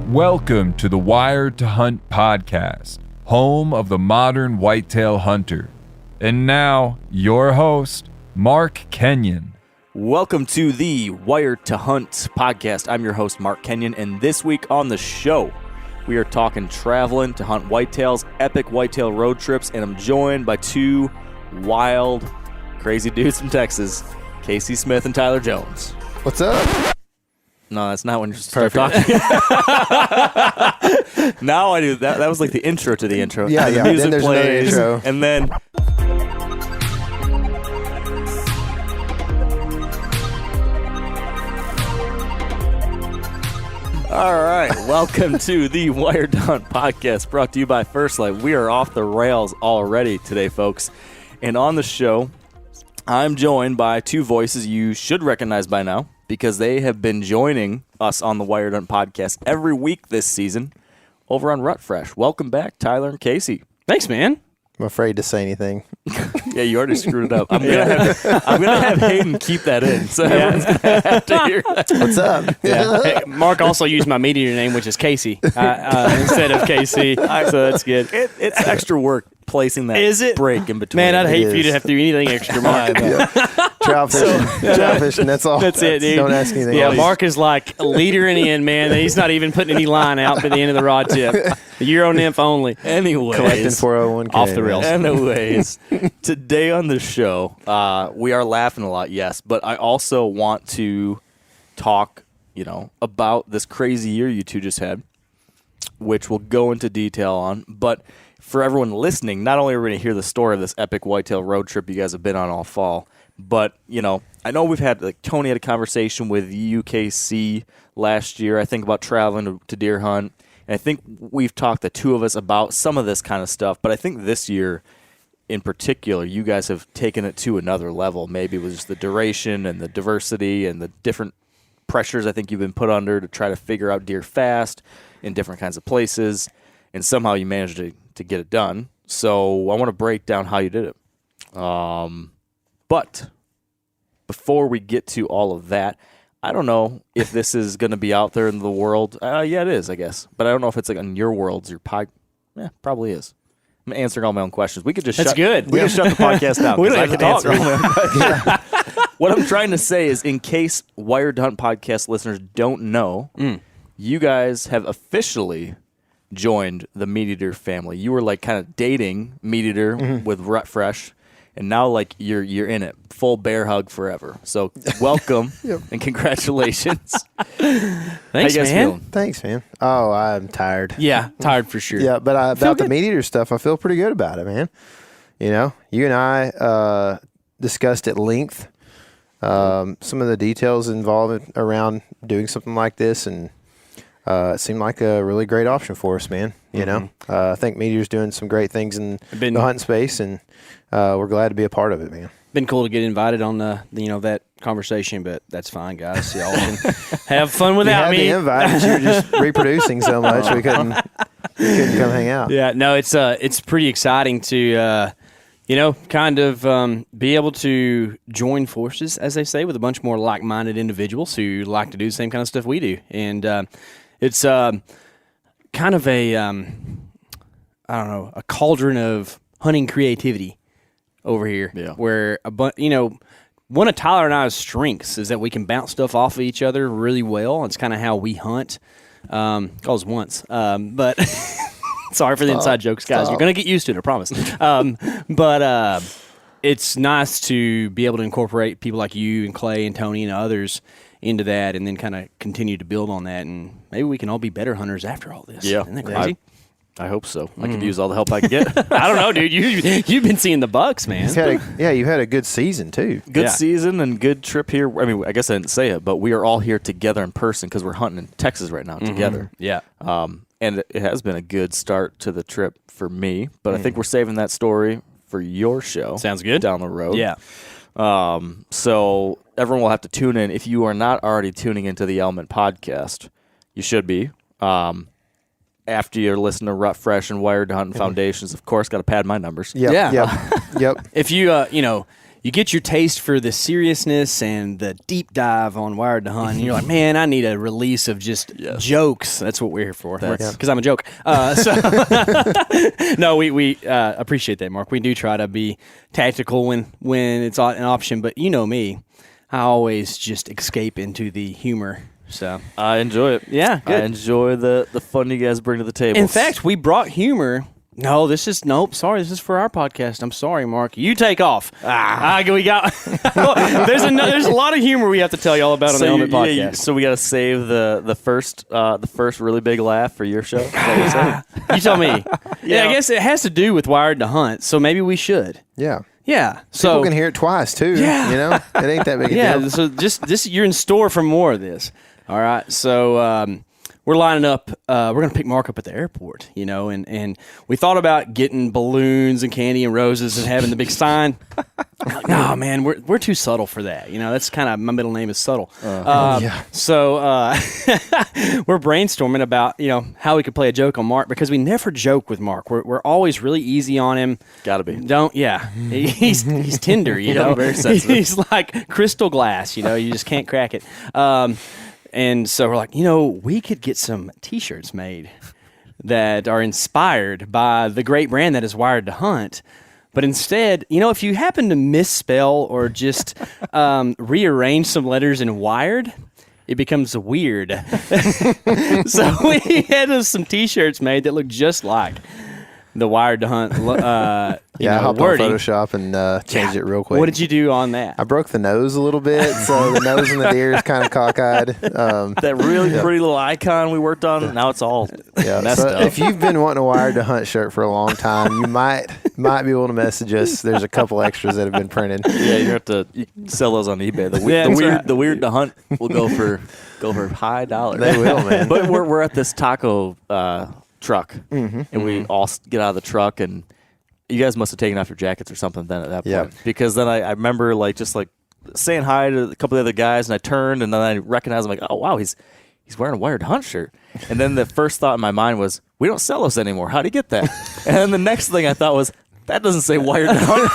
Welcome to the Wired to Hunt podcast, home of the modern whitetail hunter. And now, your host, Mark Kenyon. Welcome to the Wired to Hunt podcast. I'm your host, Mark Kenyon, and this week on the show, we are talking traveling to hunt whitetails, epic whitetail road trips, and I'm joined by two wild, crazy dudes from Texas, K.C. Smith and Tyler Jones. What's up? No, that's not when you're start talking. Now I do that. That was like the intro to the intro. Yeah, the yeah. music Then there's plays, another intro. and then all right, welcome to the Wired to Hunt podcast, brought to you by First Light. We are off the rails already today, folks. And on the show, I'm joined by two voices you should recognize by now, because they have been joining us on the Wired Hunt podcast every week this season over on Rut Fresh. Welcome back, Tyler and K.C. Thanks, man. I'm afraid to say anything. Yeah, you already screwed it up. I'm gonna have Hayden keep that in, so everyone's gonna have to hear that. What's up? Yeah. Hey, Mark also used my media name, which is Casey, instead of KC, so that's good. It's extra work placing that Is it? break in between. Man, I'd hate It for you to is. have to do anything extra, Mark. Trout fishing, that's all. That's it, dude. Don't ask anything Yeah, else. Mark is like leadering in, man. He's not even putting any line out by the end of the rod tip. The Euro nymph only. Anyways, Collecting 401k. Off the rails. Anyways, today on the show, we are laughing a lot, yes, but I also want to talk, about this crazy year you two just had, which we'll go into detail on. But for everyone listening, not only are we going to hear the story of this epic whitetail road trip you guys have been on all fall, but, I know we've had, Tony had a conversation with UKC last year, I think, about traveling to deer hunt. And I think we've talked, the two of us, about some of this kind of stuff. But I think this year, in particular, you guys have taken it to another level. Maybe it was just the duration and the diversity and the different pressures I think you've been put under to try to figure out deer fast in different kinds of places. And somehow you managed to get it done. So I want to break down how you did it. But before we get to all of that, I don't know if this is going to be out there in the world. Yeah, it is, I guess. But I don't know if it's on your worlds, your pod. Yeah, probably is. I'm answering all my own questions. We could just That's shut. good. We can shut the podcast down. We don't I have to can talk. answer all my own questions. What I'm trying to say is, in case Wired to Hunt podcast listeners don't know, you guys have officially joined the Meat Eater family. You were kind of dating Meat Eater with Rut Fresh. And now, you're in it. Full bear hug forever. So, welcome and congratulations. Thanks, How you guys man. feeling? Thanks, man. Oh, I'm tired. Yeah, tired for sure. Yeah, but about the meat eater stuff, I feel pretty good about it, man. You and I discussed at length some of the details involved around doing something like this, and it seemed like a really great option for us, man. I think Meat Eater's doing some great things in the hunting space, and we're glad to be a part of it, man. Been cool to get invited on that conversation, but that's fine, guys. Y'all can have fun without me. You had the invite, but you were just reproducing so much we couldn't come hang out. Yeah, no, it's pretty exciting to kind of be able to join forces, as they say, with a bunch more like-minded individuals who like to do the same kind of stuff we do, and it's kind of a a cauldron of hunting creativity over here. Yeah. Where one of Tyler and I's strengths is that we can bounce stuff off of each other really well. It's kind of how we hunt. That was once, but sorry for the inside jokes, guys. You're gonna get used to it, I promise. But it's nice to be able to incorporate people like you and Clay and Tony and others into that, and then kind of continue to build on that, and maybe we can all be better hunters after all this. Yeah. Isn't that crazy? I hope so. I could use all the help I can get. I don't know, dude. You've been seeing the bucks, man. You've had a good season, too. Good season and good trip here. I mean, I guess I didn't say it, but we are all here together in person because we're hunting in Texas right now together. Yeah. And it has been a good start to the trip for me, but I think we're saving that story for your show. Sounds good. Down the road. Yeah. So everyone will have to tune in. If you are not already tuning into the Element podcast, you should be. After you're listening to Rut Fresh and Wired to Hunt Foundations, of course, got to pad my numbers. Yep. Yeah. Yep. If you, you get your taste for the seriousness and the deep dive on Wired to Hunt, and you're like, man, I need a release of just jokes. That's what we're here for, because I'm a joke. No, we appreciate that, Mark. We do try to be tactical when it's an option, but you know me, I always just escape into the humor. So I enjoy it. Yeah, good. I enjoy the fun you guys bring to the table. In fact, we brought humor. No, this is this is for our podcast. I'm sorry, Mark. You take off. We got. there's a lot of humor we have to tell you all about on the Element Podcast. So we got to save the first really big laugh for your show. Is that what you're saying? You tell me. Yeah, I guess it has to do with Wired to Hunt, so maybe we should. Yeah. Yeah. People can hear it twice too. Yeah. You know, it ain't that big a deal. Yeah. So just you're in store for more of this. All right. So we're lining up. We're going to pick Mark up at the airport, and we thought about getting balloons and candy and roses and having the big sign. Like, no, man, we're too subtle for that. That's kind of, my middle name is Subtle. So we're brainstorming about, how we could play a joke on Mark, because we never joke with Mark. We're always really easy on him. Gotta be. He's tender, very sensitive. He's like crystal glass, you just can't crack it. And so we're like, we could get some T-shirts made that are inspired by the great brand that is Wired to Hunt. But instead, if you happen to misspell or just rearrange some letters in Wired, it becomes weird. So we had some T-shirts made that look just like the Wired to Hunt I hopped on Photoshop and changed it real quick. What did you do on that? I broke the nose a little bit, so the nose and the ear is kind of cockeyed. That really pretty little icon we worked on, now it's all messed up. If you've been wanting a Wired to Hunt shirt for a long time, you might be able to message us. There's a couple extras that have been printed. Yeah, you have to sell those on eBay. The Weird to Hunt will go for high dollar. They will, man. But we're at this taco truck, and we all get out of the truck, and you guys must have taken off your jackets or something then at that point. Because then I remember just saying hi to a couple of the other guys, and I turned, and then I recognized, I'm like, oh wow, he's wearing a Wired Hunt shirt. And then the first thought in my mind was, we don't sell those anymore. How'd he get that? And then the next thing I thought was, that doesn't say Wired Hunt.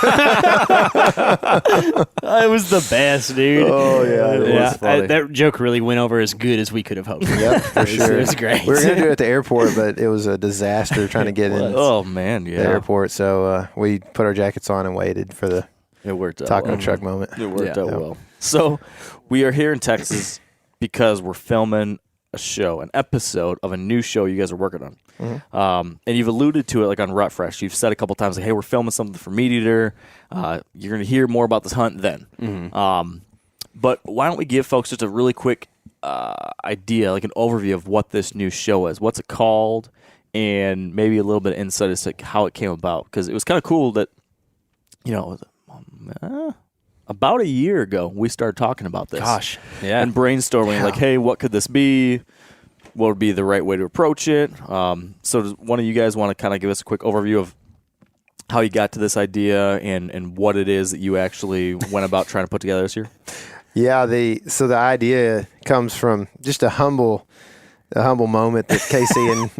It was the best, dude. Oh, yeah. It was funny. That joke really went over as good as we could have hoped. Yep, for sure. It was great. We were going to do it at the airport, but it was a disaster trying to get in Oh, man, yeah. the airport. So we put our jackets on and waited for the it worked out taco well. truck moment. It worked out well. So we are here in Texas because we're filming an episode of a new show you guys are working on. And you've alluded to it on Rut Fresh. You've said a couple times, hey, we're filming something for Meat Eater. You're going to hear more about this hunt then. But why don't we give folks just a really quick idea, an overview of what this new show is. What's it called? And maybe a little bit of insight as to how it came about. Because it was kind of cool that, about a year ago, we started talking about this. Gosh, yeah. And brainstorming, hey, what could this be? What would be the right way to approach it? So does one of you guys want to kind of give us a quick overview of how you got to this idea and what it is that you actually went about trying to put together this year? Yeah, so the idea comes from just a humble moment that K.C. and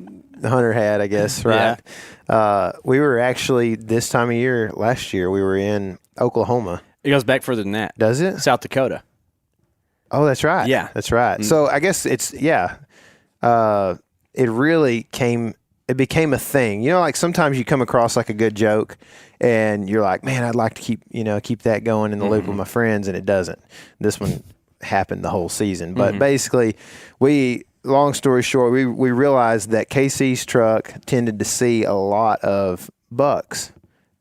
Hunter had, I guess, right? Yeah. We were actually, this time of year, last year, we were in Oklahoma. It goes back further than that. Does it? South Dakota. Oh, that's right. Yeah. That's right. So I guess it became a thing. Sometimes you come across a good joke and you're like, man, I'd like to keep that going in the loop with my friends, and it doesn't. This one happened the whole season. But basically, long story short, we realized that KC's truck tended to see a lot of bucks.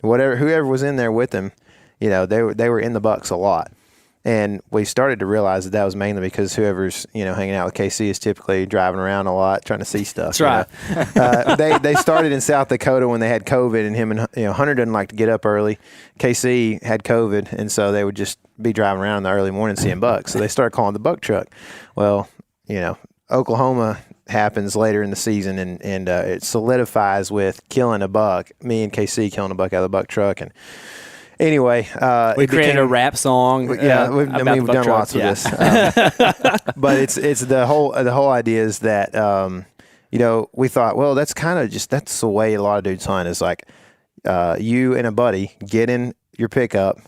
Whoever was in there with him, they were in the bucks a lot. And we started to realize that was mainly because whoever's, hanging out with KC is typically driving around a lot trying to see stuff. That's right. They started in South Dakota when they had COVID, and him and Hunter doesn't like to get up early. KC had COVID, and so they would just be driving around in the early morning seeing bucks. So they started calling the buck truck. Well, Oklahoma happens later in the season, and it solidifies with killing a buck. Me and KC killing a buck out of the buck truck, and anyway, we created a rap song. We've done lots of this. But it's the whole idea is that we thought, well, that's that's the way a lot of dudes hunt is you and a buddy get in your pickup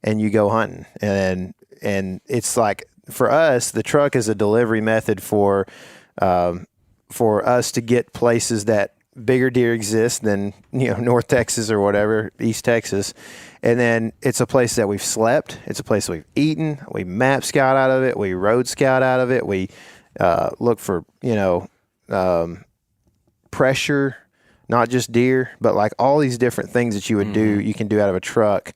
and you go hunting. And it's like, for us, the truck is a delivery method for us to get places that bigger deer exist than, North Texas or whatever, East Texas. And then it's a place that we've slept. It's a place we've eaten. We map scout out of it. We road scout out of it. We look for, pressure, not just deer, but like all these different things that you would do, you can do out of a truck.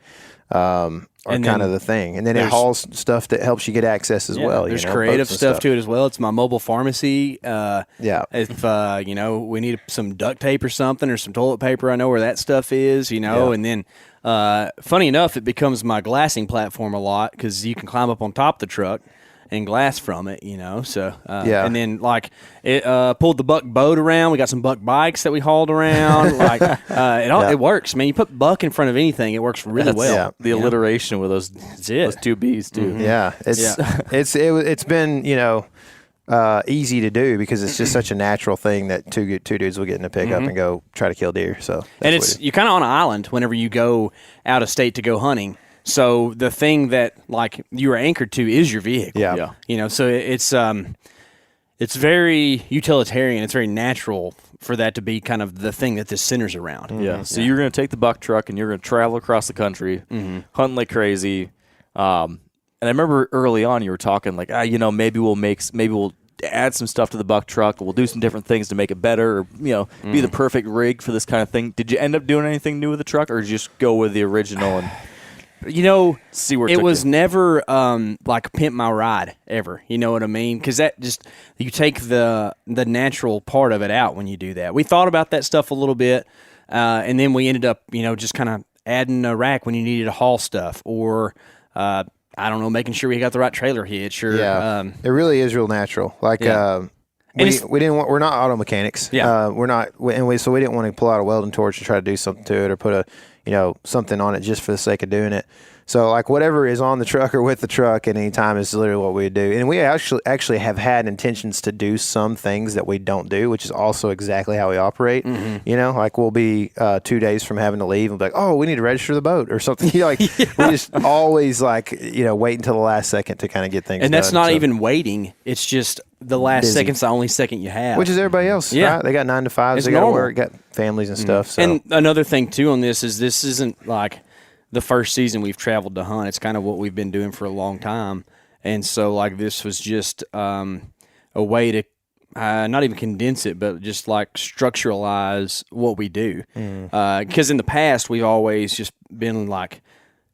Are kind of the thing. And then it hauls stuff that helps you get access as well. There's creative stuff to it as well. It's my mobile pharmacy. If, we need some duct tape or something or some toilet paper, I know where that stuff is, and then funny enough, it becomes my glassing platform a lot because you can climb up on top of the truck and glass from it, so and then like it pulled the buck boat around. We got some buck bikes that we hauled around. Like it works, man. You put buck in front of anything, it works really well. Yeah. The alliteration with those two B's too. Mm-hmm. Yeah, it's been easy to do because it's just such a natural thing that two dudes will get in a pickup and go try to kill deer. So you're kind of on an island whenever you go out of state to go hunting. So the thing that like you are anchored to is your vehicle. Yeah. So it's very utilitarian. It's very natural for that to be kind of the thing that this centers around. Mm-hmm. Yeah. So you're going to take the buck truck and you're going to travel across the country, hunting like crazy. And I remember early on you were talking like, maybe we'll add some stuff to the buck truck. We'll do some different things to make it better, or be the perfect rig for this kind of thing. Did you end up doing anything new with the truck, or did you just go with the original and? See where it was never like pimp my ride ever. You know what I mean? Because that just you take the natural part of it out when you do that. We thought about that stuff a little bit, and then we ended up just kind of adding a rack when you needed to haul stuff, or I don't know, making sure we got the right trailer hitch. Or it really is real natural. Like we didn't want. We're not auto mechanics. We're not, so we didn't want to pull out a welding torch and try to do something to it or put a something on it just for the sake of doing it. So like whatever is on the truck or with the truck at any time is literally what we do. And we actually have had intentions to do some things that we don't do, which is also exactly how we operate. Like we'll be 2 days from having to leave and be like, oh, we need to register the boat or something. We just always wait until the last second to kind of get things done. And that's not even waiting. It's just the last second's the only second you have. Which is everybody else, right? They got 9 to 5s, they got to work, got families and stuff. So. And another thing, too, on this isn't like the first season we've traveled to hunt. It's kind of what we've been doing for a long time. And so, like, this was just a way to not even condense it, but just, like, structuralize what we do. Because in the past, we've always just been, like,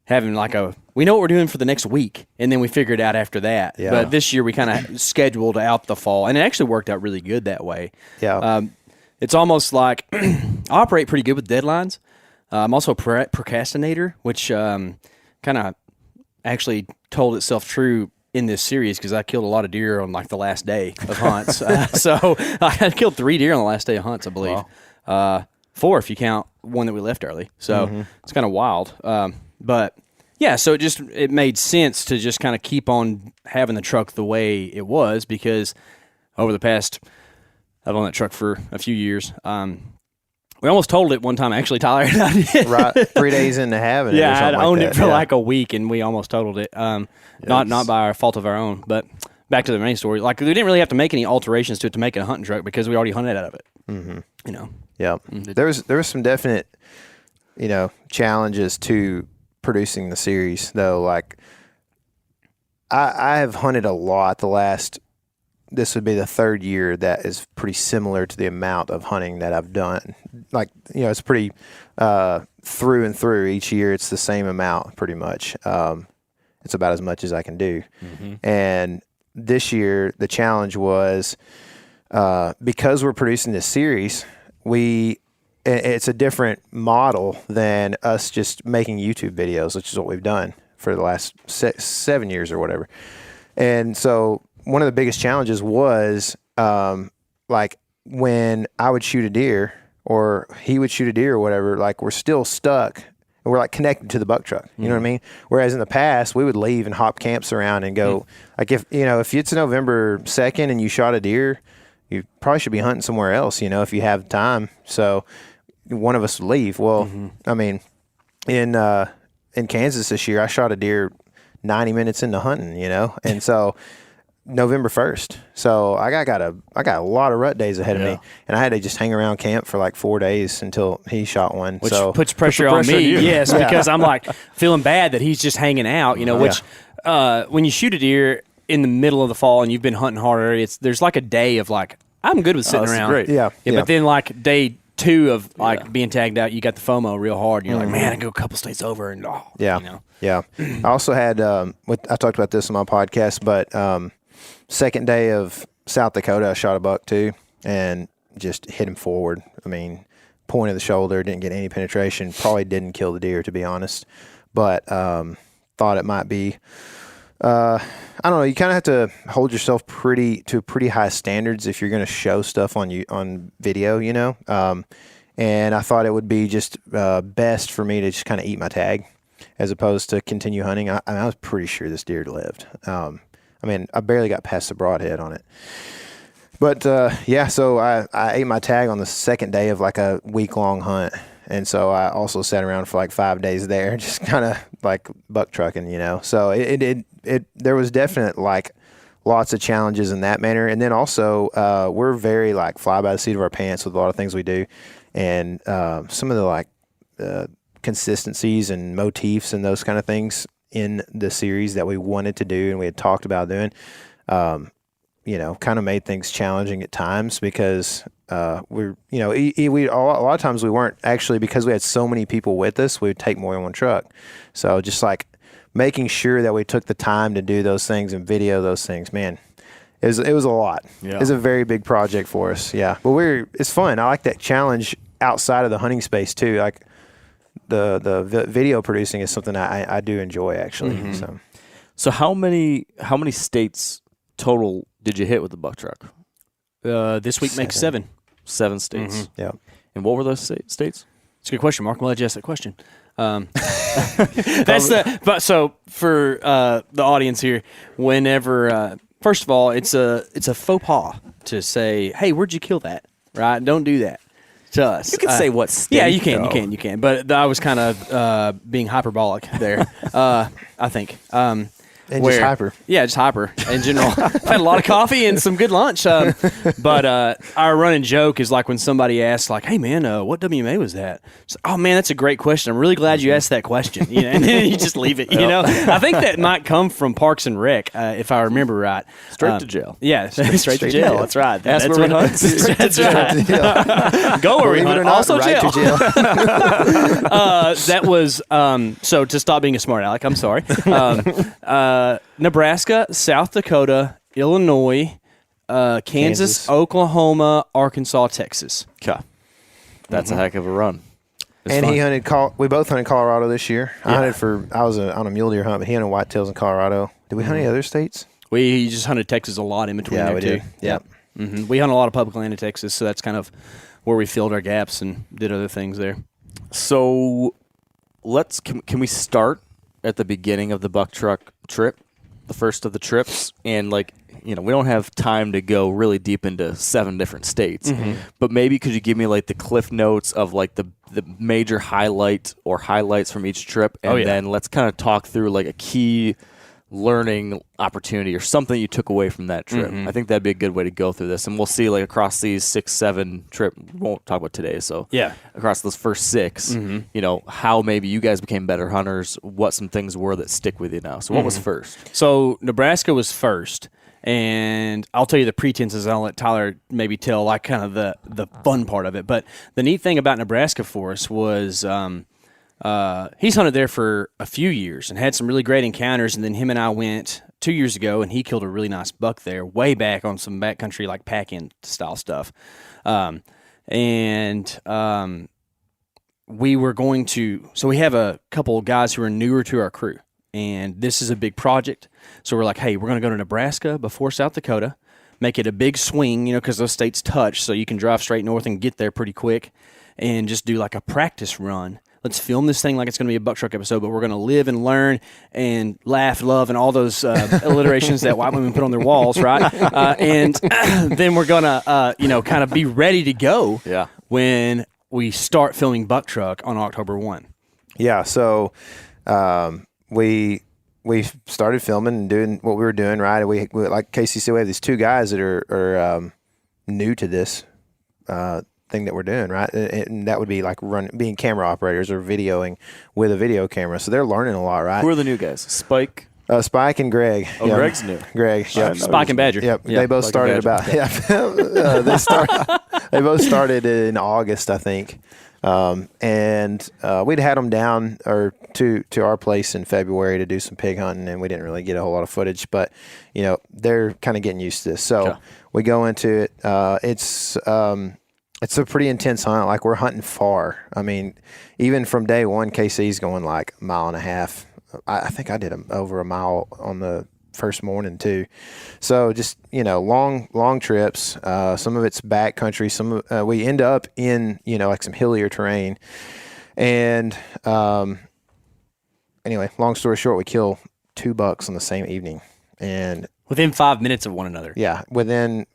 having, like, we know what we're doing for the next week, and then we figure it out after that. Yeah. But this year, we kind of scheduled out the fall, and it actually worked out really good that way. Yeah. It's almost like I operate pretty good with deadlines. I'm also a procrastinator, which kind of actually told itself true in this series because I killed a lot of deer on like the last day of hunts. So I killed 3 deer on the last day of hunts, I believe. Wow. 4 if you count one that we left early. So it's kind of wild. But yeah, so it made sense to just kind of keep on having the truck the way it was because over the past, I've owned that truck for a few years. We almost totaled it one time, actually, Tyler and I did. Right, 3 days into having it. Yeah, I'd owned it for like a week, and we almost totaled it. Not by our fault of our own, but back to the main story. Like we didn't really have to make any alterations to it to make it a hunting truck because we already hunted out of it. Yeah. There was some definite, challenges to producing the series though. Like I have hunted a lot this would be the 3rd year that is pretty similar to the amount of hunting that I've done. Like, it's pretty through and through each year. It's the same amount pretty much. It's about as much as I can do. And this year, the challenge was because we're producing this series, it's a different model than us just making YouTube videos, which is what we've done for the last 7 years or whatever. And so one of the biggest challenges was like when I would shoot a deer or he would shoot a deer or whatever, like we're still stuck and we're like connected to the buck truck. You know what I mean? Whereas in the past we would leave and hop camps around and go like if it's November 2nd and you shot a deer, you probably should be hunting somewhere else, if you have time. So one of us would leave. Well, I mean, in in Kansas this year, I shot a deer 90 minutes into hunting, and so November 1st. So I got a lot of rut days ahead of me, and I had to just hang around camp for like 4 days until he shot one. Which so puts pressure on me, yes, because I'm like feeling bad that he's just hanging out, which when you shoot a deer in the middle of the fall and you've been hunting harder, there's like a day of like, I'm good with sitting around. Great. Yeah. But then like day 2 of like being tagged out, you got the FOMO real hard. And you're like, man, I go a couple states over and Yeah. I also had I talked about this on my podcast, but second day of South Dakota, I shot a buck too and just hit him forward. I mean, point of the shoulder, didn't get any penetration. Probably didn't kill the deer, to be honest, but thought it might be. I don't know. You kind of have to hold yourself to pretty high standards if you're going to show stuff on video, and I thought it would be just best for me to just kind of eat my tag as opposed to continue hunting. I was pretty sure this deer lived. I barely got past the broadhead on it. But, so I ate my tag on the second day of like a week-long hunt. And so I also sat around for like 5 days there, just kind of like buck trucking, So there was definite like lots of challenges in that manner. And then also we're very like fly by the seat of our pants with a lot of things we do. And some of the like consistencies and motifs and those kind of things in the series that we wanted to do and we had talked about doing, kind of made things challenging at times because we a lot of times we weren't actually, because we had so many people with us, we would take more than one truck. So just like making sure that we took the time to do those things and video those things, man, it was a lot. Yeah. It was a very big project for us. Yeah. But it's fun. I like that challenge outside of the hunting space too. Like the video producing is something I do enjoy actually. Mm-hmm. So how many states total did you hit with the buck truck? This week makes 7. 7 states. Mm-hmm. Yeah. And what were those states? It's a good question, Mark. I'm glad you asked that question. But so for the audience here, whenever first of all, it's a faux pas to say, "Hey, where'd you kill that?" Right? Don't do that to us. You can say what state. Yeah, you can. But I was kind of being hyperbolic there. I think. Just hyper. Yeah, just hyper in general. I've had a lot of coffee and some good lunch. But our running joke is like when somebody asks, like, "Hey, man, what WMA was that?" It's, "Oh, man, that's a great question. I'm really glad you asked that question." And then you just leave it. I think that might come from Parks and Rec, if I remember right. Straight to jail. Yeah, straight to jail. That's right. That's where we hunt. That's right. Go where we hunt. Also right jail. to jail. That was so to stop being a smart aleck. I'm sorry. Nebraska, South Dakota, Illinois, Kansas, Oklahoma, Arkansas, Texas. Okay. That's a heck of a run. And he hunted. We both hunted Colorado this year. I was on a mule deer hunt, but he hunted whitetails in Colorado. Did we hunt any other states? We just hunted Texas a lot in between there, too. Yeah. Mm-hmm. We hunt a lot of public land in Texas, so that's kind of where we filled our gaps and did other things there. So can we start at the beginning of the buck truck trip, the first of the trips? And we don't have time to go really deep into 7 different states, but maybe could you give me like the cliff notes of like the major highlight or highlights from each trip, and then let's kind of talk through like a key learning opportunity or something you took away from that trip. I think that'd be a good way to go through this, and we'll see like across these 6-7 trip. We won't talk about today, so across those first 6, how maybe you guys became better hunters, what some things were that stick with you now. So what was first? So Nebraska was first, and I'll tell you the pretenses. I'll let Tyler maybe tell like kind of the fun part of it. But the neat thing about Nebraska for us was he's hunted there for a few years and had some really great encounters, and then him and I went 2 years ago, and he killed a really nice buck there, way back on some backcountry like pack-in style stuff. We were going to, so we have a couple of guys who are newer to our crew, and this is a big project. So we're like, hey, we're going to go to Nebraska before South Dakota, make it a big swing, because those states touch, so you can drive straight north and get there pretty quick, and just do like a practice run. Let's film this thing like it's going to be a buck truck episode, but we're going to live and learn and laugh, love, and all those alliterations that white women put on their walls, right? And then we're going to, kind of be ready to go when we start filming buck truck on October 1. Yeah, so we started filming and doing what we were doing, right? We like K.C. said, we have these two guys that are new to this thing that we're doing, right? And that would be like being camera operators or videoing with a video camera. So they're learning a lot, right? Who are the new guys? Spike? Spike and Greg. Oh, yeah. Greg's new. Greg. Yeah. Spike and Badger. Yep. Yeah. They both started about. Yeah. They both started in August, I think. And we'd had them down to our place in February to do some pig hunting, and we didn't really get a whole lot of footage. But they're kind of getting used to this. So we go into it. It's a pretty intense hunt. Like, we're hunting far. I mean, even from day one, KC's going like a mile and a half. I think I did over a mile on the first morning too. So just, long trips. Some of it's back country. Some we end up in, like some hillier terrain. And anyway, long story short, we kill 2 bucks on the same evening. And within 5 minutes of one another. Yeah. Within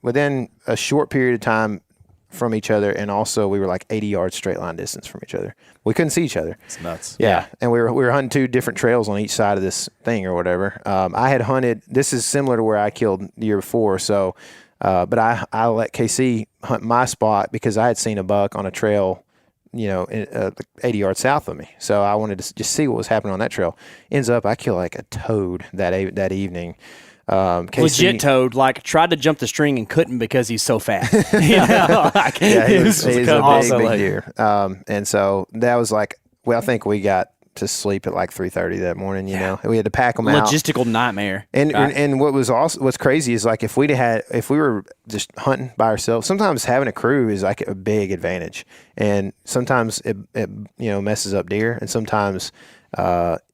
a short period of time from each other, and also we were like 80 yards straight line distance from each other. We couldn't see each other. It's nuts. Yeah. And we were hunting 2 different trails on each side of this thing or whatever. I had hunted, this is similar to where I killed the year before. So, but I let KC hunt my spot because I had seen a buck on a trail, 80 yards south of me. So I wanted to just see what was happening on that trail. Ends up, I kill like a toad that evening. KC, legit toad, like tried to jump the string and couldn't because he's so fat. He's a big deer. And so that was like, well, I think we got to sleep at like 3:30 that morning. We had to pack them out. Logistical nightmare. And what's crazy is like if we were just hunting by ourselves, sometimes having a crew is like a big advantage, and sometimes it messes up deer, and sometimes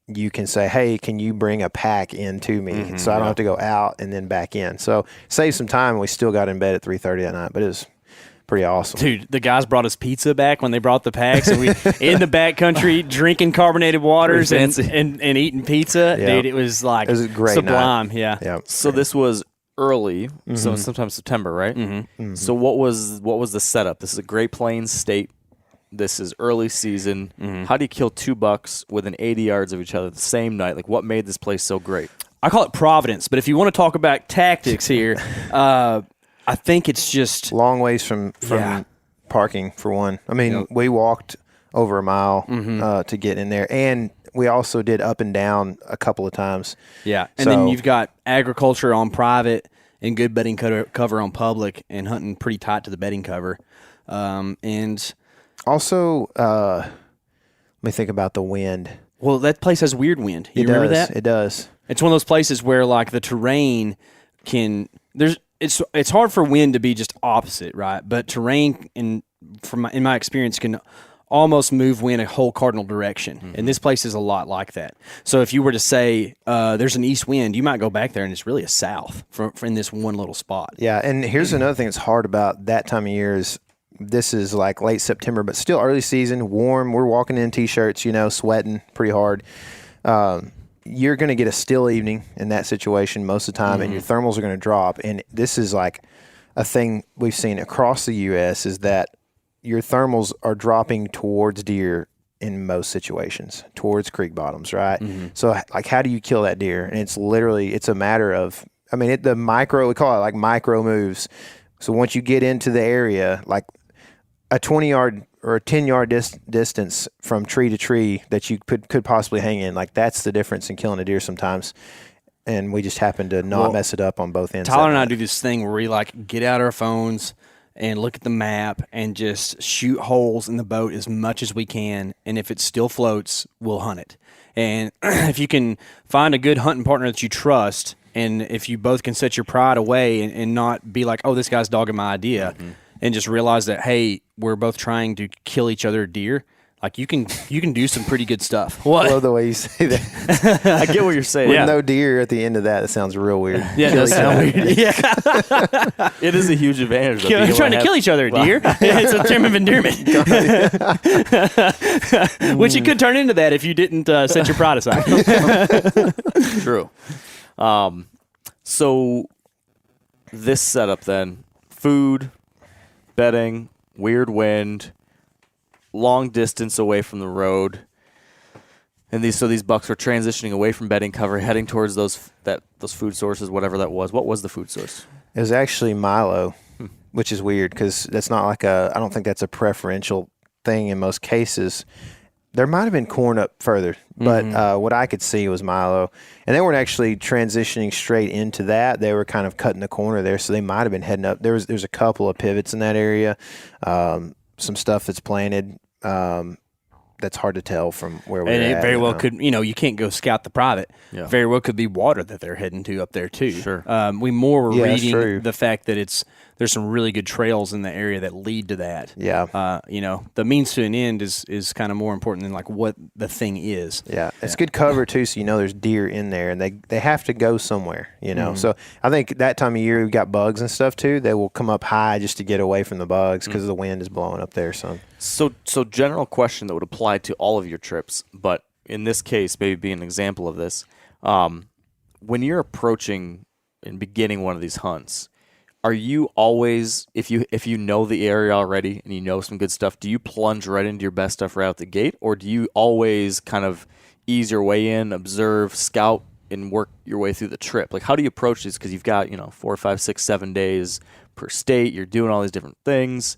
you can say, hey, can you bring a pack in to me so I don't have to go out and then back in. So save some time, and we still got in bed at 3:30 that night, but it was pretty awesome. Dude, the guys brought us pizza back when they brought the packs, and we in the backcountry drinking carbonated waters and eating pizza. Yeah. Dude, it was like a great sublime. night. Yeah. So this was early, so sometime September, right? So what was the setup? This is a Great Plains state. This is early season. How do you kill 2 bucks within 80 yards of each other the same night? Like, what made this place so great? I call it Providence, but if you want to talk about tactics here, I think it's just long ways from parking for one. I mean, we walked over a mile to get in there, and we also did up and down a couple of times. Yeah, and then you've got agriculture on private and good bedding cover on public, and hunting pretty tight to the bedding cover, and. Also, let me think about the wind. Well, that place has weird wind. You remember that? It does. It's one of those places where like the terrain it's hard for wind to be just opposite, right? But terrain in my experience can almost move wind a whole cardinal direction. And this place is a lot like that. So if you were to say there's an east wind, you might go back there and it's really a south in this one little spot. Yeah, and here's another thing that's hard about that time of year is this is like late September, but still early season, warm. We're walking in T-shirts, sweating pretty hard. You're going to get a still evening in that situation most of the time, and your thermals are going to drop. And this is like a thing we've seen across the U.S. is that your thermals are dropping towards deer in most situations, towards creek bottoms, right? So, like, how do you kill that deer? And it's a matter of, we call it like micro moves. So once you get into the area, like a 20-yard or a 10-yard distance from tree to tree that you could possibly hang in, like that's the difference in killing a deer sometimes. And we just happen to not mess it up on both ends. Tyler and I do this thing where we like get out our phones and look at the map and just shoot holes in the boat as much as we can. And if it still floats, we'll hunt it. And if you can find a good hunting partner that you trust, and if you both can set your pride away and not be like, oh, this guy's dogging my idea, and just realize that, hey, we're both trying to kill each other deer, like you can do some pretty good stuff. What? I love the way you say that. I get what you're saying. With no deer at the end of that, it sounds real weird. Yeah, it does sound weird. Yeah. It is a huge advantage. Trying to kill each other, deer. It's a term of endearment. Which it could turn into that if you didn't set your pride aside. True. So this setup then, food, bedding, weird wind, long distance away from the road, And these bucks were transitioning away from bedding cover, heading towards those food sources, whatever that was. What was the food source? It was actually Milo, which is weird because that's not like I don't think that's a preferential thing in most cases. There might have been corn up further, but what I could see was Milo. And they weren't actually transitioning straight into that. They were kind of cutting the corner there, so they might have been heading up. There's a couple of pivots in that area, some stuff that's planted. That's hard to tell from where we're at. And it very well could, you can't go scout the private. Yeah. Very well could be water that they're heading to up there too. Sure. We more were reading true. the fact that there's some really good trails in the area that lead to that. Yeah. The means to an end is kind of more important than like what the thing is. Yeah. It's good cover too, so there's deer in there, and they have to go somewhere, So I think that time of year we've got bugs and stuff too. They will come up high just to get away from the bugs because the wind is blowing up there. So general question that would apply to all of your trips, but in this case, maybe be an example of this. When you're approaching and beginning one of these hunts, are you always, if you know the area already and you know some good stuff, do you plunge right into your best stuff right out the gate, or do you always kind of ease your way in, observe, scout, and work your way through the trip? Like, how do you approach this? Because you've got 4, 5, 6, 7 days per state. You're doing all these different things.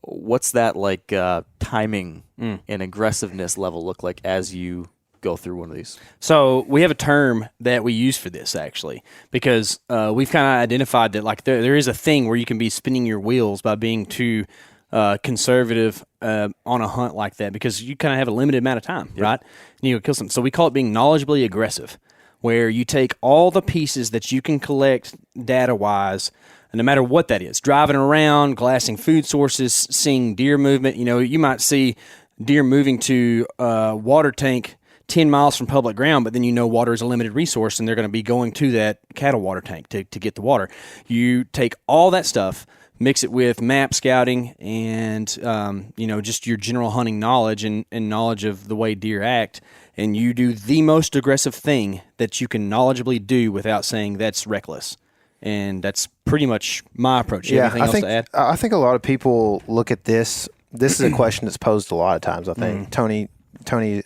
What's that like timing and aggressiveness level look like as you go through one of these? So we have a term that we use for this actually, because we've kind of identified that like there is a thing where you can be spinning your wheels by being too conservative on a hunt like that, because you kind of have a limited amount of time, right? And you kill something. So we call it being knowledgeably aggressive, where you take all the pieces that you can collect data-wise, and no matter what that is, driving around, glassing food sources, seeing deer movement. You might see deer moving to a water tank 10 miles from public ground, but then water is a limited resource, and they're going to be going to that cattle water tank to get the water. You take all that stuff, mix it with map scouting and, just your general hunting knowledge and knowledge of the way deer act, and you do the most aggressive thing that you can knowledgeably do without saying that's reckless. And that's pretty much my approach. You have anything else to add? I think a lot of people look at this. This is a question that's posed a lot of times, I think. Tony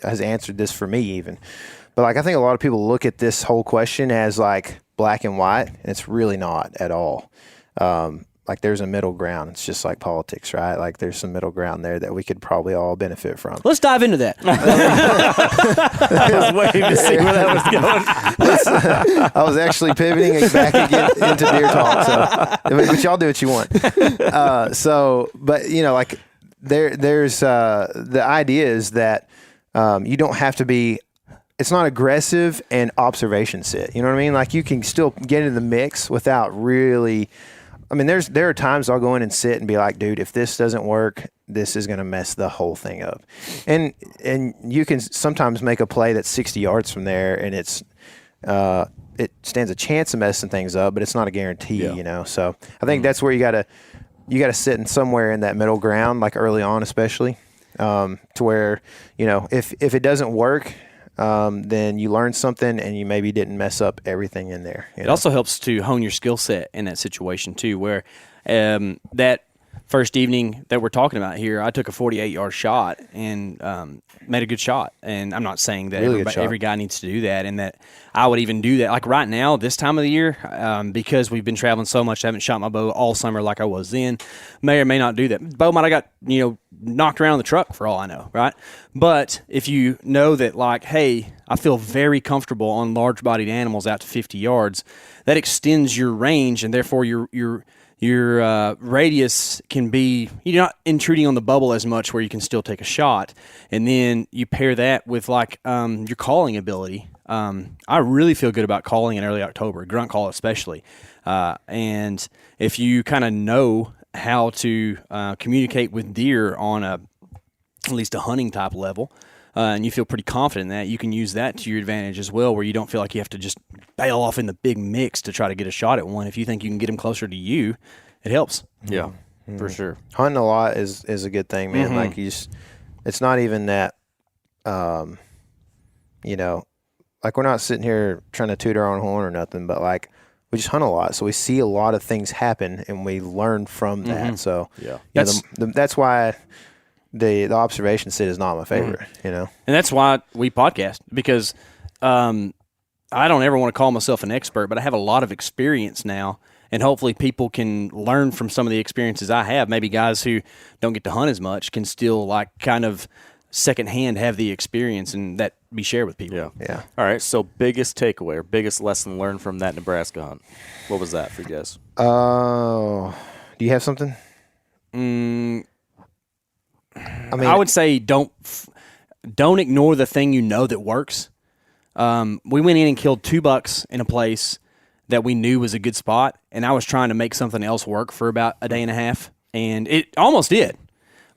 has answered this for me even. But I think a lot of people look at this whole question as like black and white, and it's really not at all. There's a middle ground. It's just like politics, right? Like there's some middle ground there that we could probably all benefit from. Let's dive into that. I was waiting to see where that was going. I was actually pivoting it back again into deer talk. But y'all do what you want. There's the idea is that you don't have to be. It's not aggressive and observation sit. You know what I mean? Like you can still get into the mix without really. I mean, there are times I'll go in and sit and be like, dude, if this doesn't work, this is going to mess the whole thing up. And you can sometimes make a play that's 60 yards from there, and it stands a chance of messing things up, but it's not a guarantee, So I think that's where you got to sit in somewhere in that middle ground, like early on, especially, to where if it doesn't work. Then you learn something and you maybe didn't mess up everything in there. It also helps to hone your skill set in that situation too, where that first evening that we're talking about here, I took a 48-yard shot and made a good shot. And I'm not saying that every guy needs to do that, and that I would even do that. Like right now, this time of the year, because we've been traveling so much, I haven't shot my bow all summer like I was then. May or may not do that. Bow might have got knocked around in the truck for all I know, right? But if you know that, like, hey, I feel very comfortable on large-bodied animals out to 50 yards, that extends your range, and therefore your radius can be, you're not intruding on the bubble as much, where you can still take a shot. And then you pair that with your calling ability. I really feel good about calling in early October, grunt call especially. And if you kind of know how to communicate with deer on at least a hunting type level, and you feel pretty confident in that, you can use that to your advantage as well, where you don't feel like you have to just bail off in the big mix to try to get a shot at one. If you think you can get them closer to you, it helps. Yeah, for sure. Hunting a lot is a good thing, man. Like it's not even that, like we're not sitting here trying to toot our own horn or nothing, but like we just hunt a lot, so we see a lot of things happen and we learn from that. So yeah, that's why the observation sit is not my favorite, you know. And that's why we podcast, because I don't ever want to call myself an expert, but I have a lot of experience now, and hopefully people can learn from some of the experiences I have. Maybe guys who don't get to hunt as much can still like kind of secondhand have the experience and that be shared with people. Yeah. All right, so biggest takeaway or biggest lesson learned from that Nebraska hunt. What was that for you guys? Oh, do you have something? I mean, I would say don't ignore the thing you know that works. We went in and killed 2 bucks in a place that we knew was a good spot, and I was trying to make something else work for about a day and a half, and it almost did.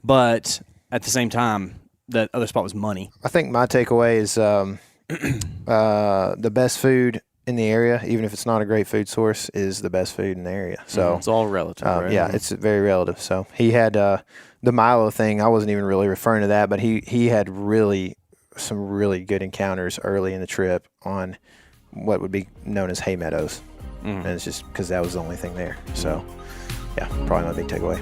But at the same time, the other spot was money. I think my takeaway is the best food in the area, even if it's not a great food source, is the best food in the area. So it's all relative, right? Yeah, it's very relative. So he had the Milo thing. I wasn't even really referring to that, but he had some really good encounters early in the trip on what would be known as hay meadows, and it's just because that was the only thing there. So yeah, probably my big takeaway.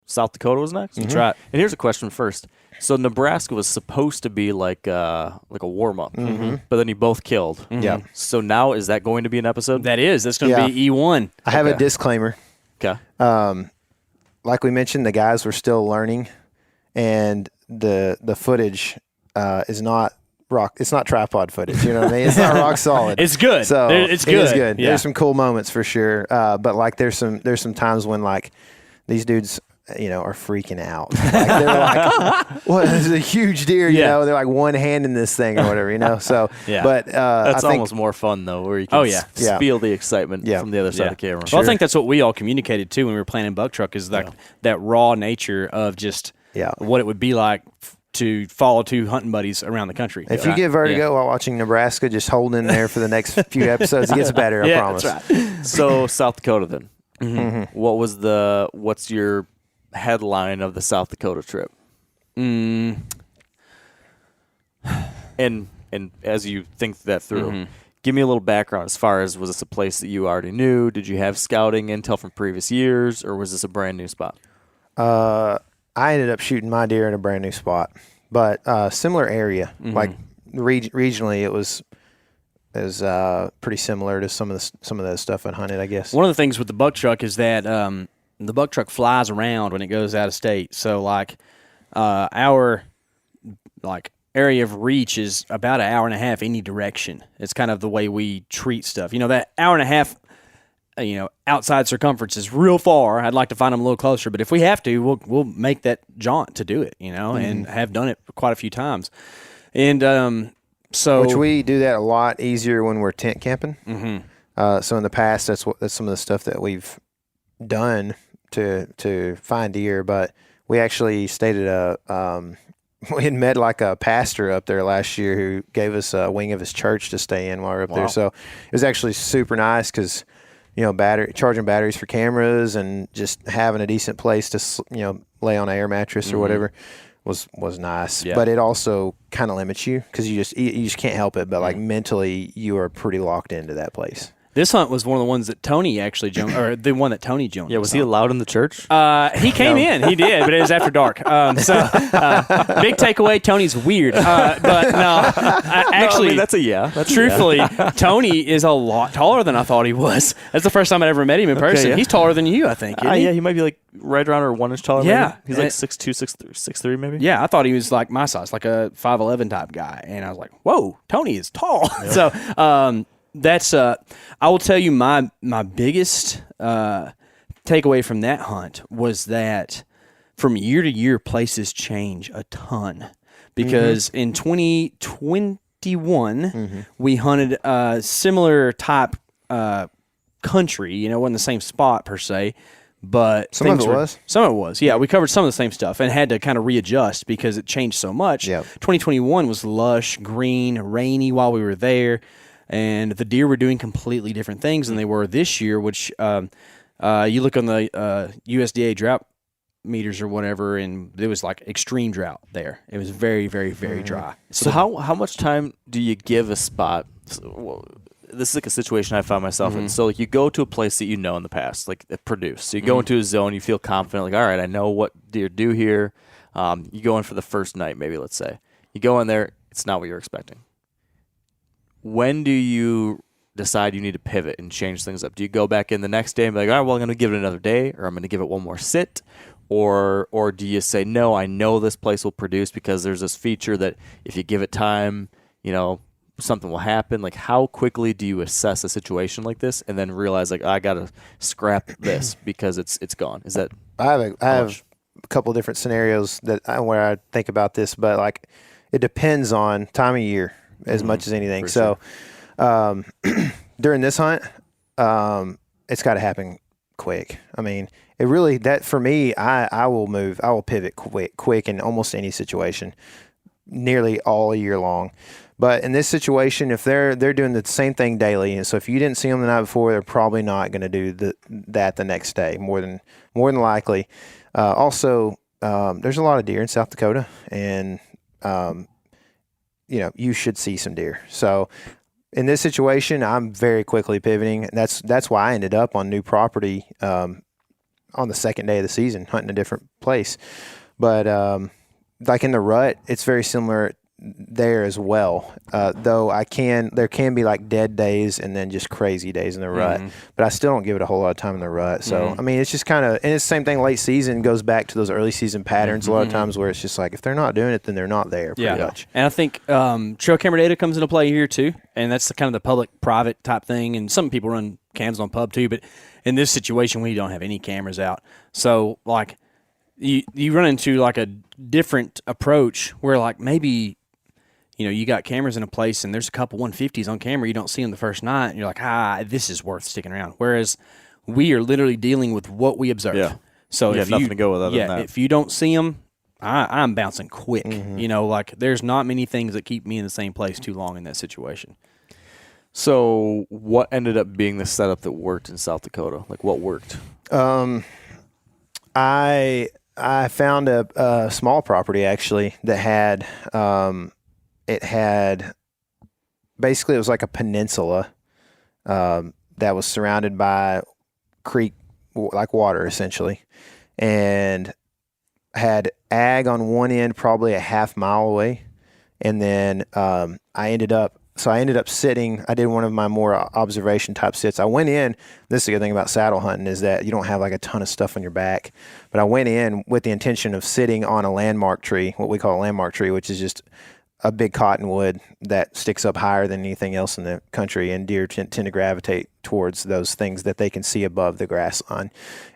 South Dakota was next? That's right. And here's a question first. So Nebraska was supposed to be like a warm-up, but then you both killed. Yeah. So now is that going to be an episode? That's going to be E1. I have a disclaimer. Okay. Like we mentioned, the guys were still learning, and the footage is not rock. It's not tripod footage. You know what I mean? It's not rock solid. It's good. So it's good. It is good. Yeah. There's some cool moments for sure. But like there's some times when like these dudes, you know, are freaking out. Like, they're like, "What? This is a huge deer!" You know, they're like one hand in this thing or whatever. You know, so But that's I think, almost more fun though, where you can feel the excitement from the other side of the camera. Well, I think that's what we all communicated too when we were planning Buck Truck, is like that raw nature of just what it would be like to follow 2 hunting buddies around the country. If you get vertigo while watching Nebraska, just hold in there for the next few episodes. It gets better, I promise. That's right. So South Dakota then. What's your headline of the South Dakota trip? And as you think that through, give me a little background as far as, was this a place that you already knew? Did you have scouting intel from previous years, or was this a brand new spot? I ended up shooting my deer in a brand new spot, but similar area. Like regionally, it was pretty similar to some of the stuff I hunted, I guess. One of the things with the Buck Truck is that the Buck Truck flies around when it goes out of state. So like our area of reach is about an hour and a half any direction. It's kind of the way we treat stuff. You know, that hour and a half, outside circumference is real far. I'd like to find them a little closer, but if we have to, we'll make that jaunt to do it, and have done it quite a few times. And so, which we do that a lot easier when we're tent camping. So in the past, that's some of the stuff that we've done to find deer. But we actually stayed at we had met like a pastor up there last year who gave us a wing of his church to stay in while we were up there. So it was actually super nice because, charging batteries for cameras and just having a decent place to, lay on an air mattress or whatever was nice. Yeah. But it also kind of limits you because you just can't help it. But like mentally, you are pretty locked into that place. This hunt was one of the ones that Tony actually jumped, or the one that Tony jumped. Yeah, was he allowed in the church? He came in. He did, but it was after dark. Big takeaway, Tony's weird. But no, actually, that's truthfully, Tony is a lot taller than I thought he was. That's the first time I ever met him in person. Yeah. He's taller than you, I think. Yeah, he might be like right around or 1 inch taller. Yeah. Maybe. He's like 6'2", 6'3", maybe. Yeah, I thought he was like my size, like a 5'11" type guy. And I was like, whoa, Tony is tall. Yeah. So, that's I will tell you my biggest takeaway from that hunt was that from year to year places change a ton, because in 2021 we hunted a similar type country, wasn't the same spot per se, but some of it was. Yeah, we covered some of the same stuff and had to kind of readjust because it changed so much. Yep. 2021 was lush, green, rainy while we were there. And the deer were doing completely different things than they were this year, which you look on the USDA drought meters or whatever, and it was like extreme drought there. It was very, very, very dry. So how much time do you give a spot? This is like a situation I found myself in. So like you go to a place that you know in the past, like it produced. So you go into a zone, you feel confident, like, all right, I know what deer do here. You go in for the first night, maybe, let's say. You go in there, it's not what you're expecting. When do you decide you need to pivot and change things up? Do you go back in the next day and be like, all right, well, I'm going to give it another day, or I'm going to give it one more sit? Or do you say, no, I know this place will produce because there's this feature that if you give it time, something will happen? Like, how quickly do you assess a situation like this and then realize, like, I got to scrap this because it's gone? Is that I have a couple of different scenarios where I think about this, but like it depends on time of year as much as anything. So during this hunt, it's got to happen quick. I mean, it really, that for me, I will pivot quick in almost any situation, nearly all year long. But in this situation, if they're doing the same thing daily, and so if you didn't see them the night before, they're probably not going to do that the next day, more than likely. Also, there's a lot of deer in South Dakota, and you should see some deer. So in this situation, I'm very quickly pivoting. And that's why I ended up on new property on the second day of the season, hunting a different place. But like in the rut, it's very similar there as well. Though there can be like dead days and then just crazy days in the rut, but I still don't give it a whole lot of time in the rut. So, I mean, it's just kind of, and it's the same thing late season goes back to those early season patterns a lot of times where it's just like, if they're not doing it, then they're not there pretty much. And I think trail camera data comes into play here too. And that's kind of the public-private type thing. And some people run cams on pub too, but in this situation, we don't have any cameras out. So like you run into like a different approach where like maybe, you got cameras in a place and there's a couple 150s on camera. You don't see them the first night, and you're like, this is worth sticking around. Whereas we are literally dealing with what we observe. Yeah. So you have nothing to go with other than that. If you don't see them, I'm bouncing quick. Like there's not many things that keep me in the same place too long in that situation. So what ended up being the setup that worked in South Dakota? Like what worked? I found a small property actually that had basically it was like a peninsula that was surrounded by creek, like water essentially, and had ag on one end probably a half mile away. And then I ended up sitting. I did one of my more observation type sits. I went in. This is the good thing about saddle hunting is that you don't have like a ton of stuff on your back. But I went in with the intention of sitting on a landmark tree, what we call a landmark tree, which is just a big cottonwood that sticks up higher than anything else in the country, and deer tend to gravitate towards those things that they can see above the grass line.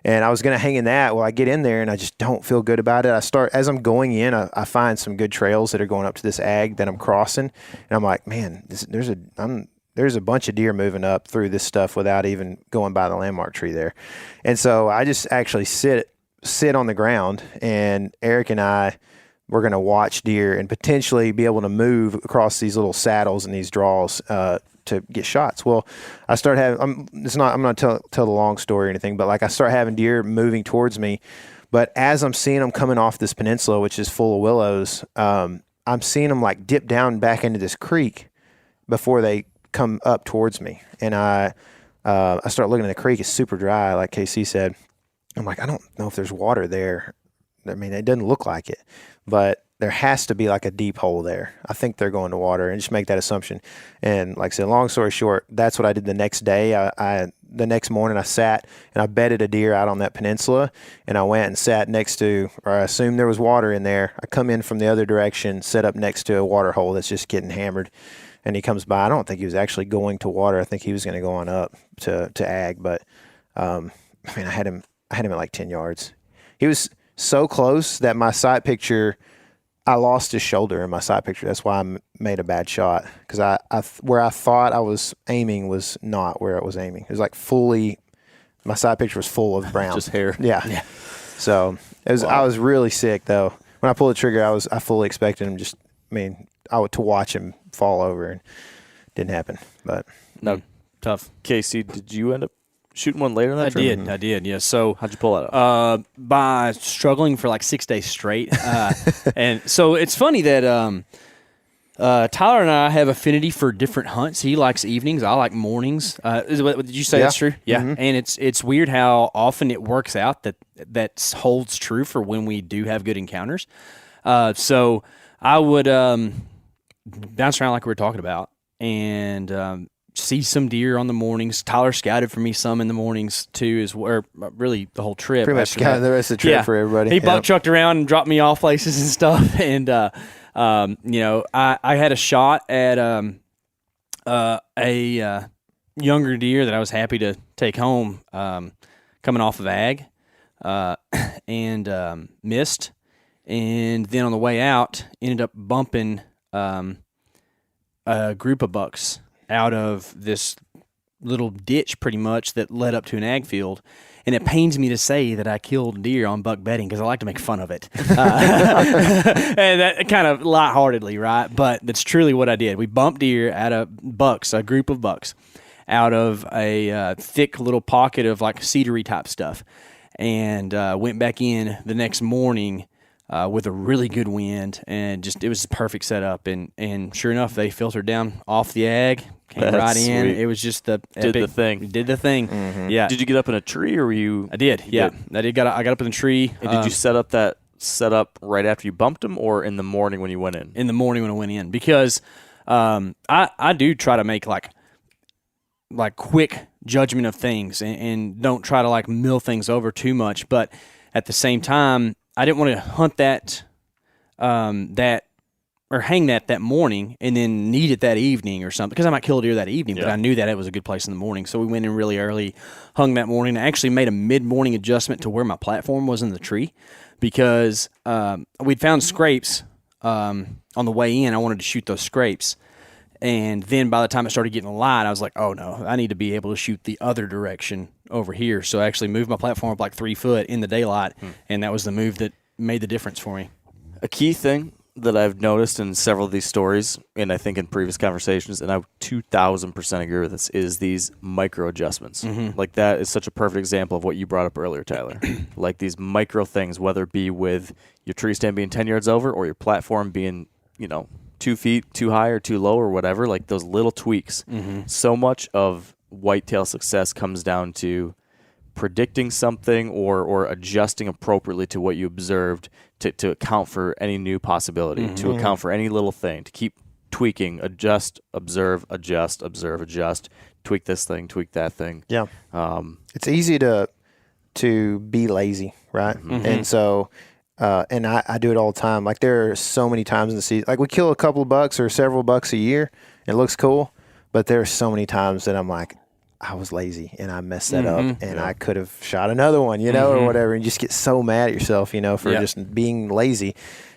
And I was going to hang in that. Well, I get in there and I just don't feel good about it. As I'm going in, I find some good trails that are going up to this ag that I'm crossing, and I'm like, man, there's a bunch of deer moving up through this stuff without even going by the landmark tree there. And so I just actually sit on the ground, and Eric and I, we're going to watch deer and potentially be able to move across these little saddles and these draws to get shots. Well, I start having, I'm not tell the long story or anything, but like I start having deer moving towards me. But as I'm seeing them coming off this peninsula, which is full of willows, I'm seeing them like dip down back into this creek before they come up towards me. And I start looking at the creek. It's super dry, like KC said. I'm like, I don't know if there's water there. I mean, it doesn't look like it, but there has to be like a deep hole there. I think they're going to water, and just make that assumption. And like I said, long story short, that's what I did the next day. The next morning I sat and I bedded a deer out on that peninsula, and I went and sat next to, or I assumed there was water in there. I come in from the other direction, set up next to a water hole that's just getting hammered, and he comes by. I don't think he was actually going to water. I think he was going to go on up to ag, but I had him at like 10 yards. He was so close that my sight picture, I lost his shoulder in my sight picture. That's why I made a bad shot, because where I thought I was aiming was not where it was aiming. It was like my sight picture was full of brown. Just hair. Yeah. So I was really sick though. When I pulled the trigger, I fully expected him to watch him fall over, and it didn't happen. But no, tough. KC, did you end up shooting one later in that trip? I did. Yeah. So how'd you pull that off? By struggling for like 6 days straight. And so it's funny that Tyler and I have affinity for different hunts. He likes evenings. I like mornings. Did you say that's true? Yeah. Mm-hmm. And it's weird how often it works out that holds true for when we do have good encounters. So I would bounce around like we were talking about and see some deer on the mornings. Tyler scouted for me some in the mornings too, really the whole trip. Pretty much scouted the rest of the trip for everybody. He buck trucked around and dropped me off places and stuff. And I had a shot at a younger deer that I was happy to take home coming off of ag and missed. And then on the way out, ended up bumping a group of bucks out of this little ditch pretty much that led up to an ag field. And it pains me to say that I killed deer on buck bedding because I like to make fun of it. And that kind of lightheartedly, right? But that's truly what I did. We bumped deer out of bucks, a group of bucks, out of a thick little pocket of like cedary type stuff. And went back in the next morning with a really good wind, and it was a perfect setup. And sure enough, they filtered down off the ag, came right in. It was just the did the thing. Mm-hmm. Yeah. Did you get up in a tree, or were you? I did. Yeah, I did. I got up in the tree. And did you set up right after you bumped them, or in the morning when you went in? In the morning when I went in, because I do try to make like quick judgment of things and don't try to like mill things over too much, but at the same time, I didn't want to hunt that or hang that morning and then need it that evening or something, because I might kill a deer that evening, but I knew that it was a good place in the morning. So we went in really early, hung that morning. I actually made a mid-morning adjustment to where my platform was in the tree because we'd found scrapes on the way in. I wanted to shoot those scrapes. And then by the time it started getting light, I was like, oh, no, I need to be able to shoot the other direction over here. So I actually moved my platform up like 3 foot in the daylight, and that was the move that made the difference for me. A key thing that I've noticed in several of these stories, and I think in previous conversations, and I 2,000% agree with this, is these micro adjustments. Mm-hmm. Like that is such a perfect example of what you brought up earlier, Tyler. Like these micro things, whether it be with your tree stand being 10 yards over or your platform being, 2 feet too high or too low or whatever, like those little tweaks. Mm-hmm. So much of whitetail success comes down to predicting something or adjusting appropriately to what you observed to account for any new possibility, to account for any little thing, to keep tweaking, adjust, observe, adjust, tweak this thing, tweak that thing. Yeah. It's easy to be lazy, right? Mm-hmm. And so... and I do it all the time. Like there are so many times in the season, like we kill a couple of bucks or several bucks a year. It looks cool, but there are so many times that I'm like, I was lazy and I messed that up, and I could have shot another one, or whatever. And you just get so mad at yourself, for just being lazy.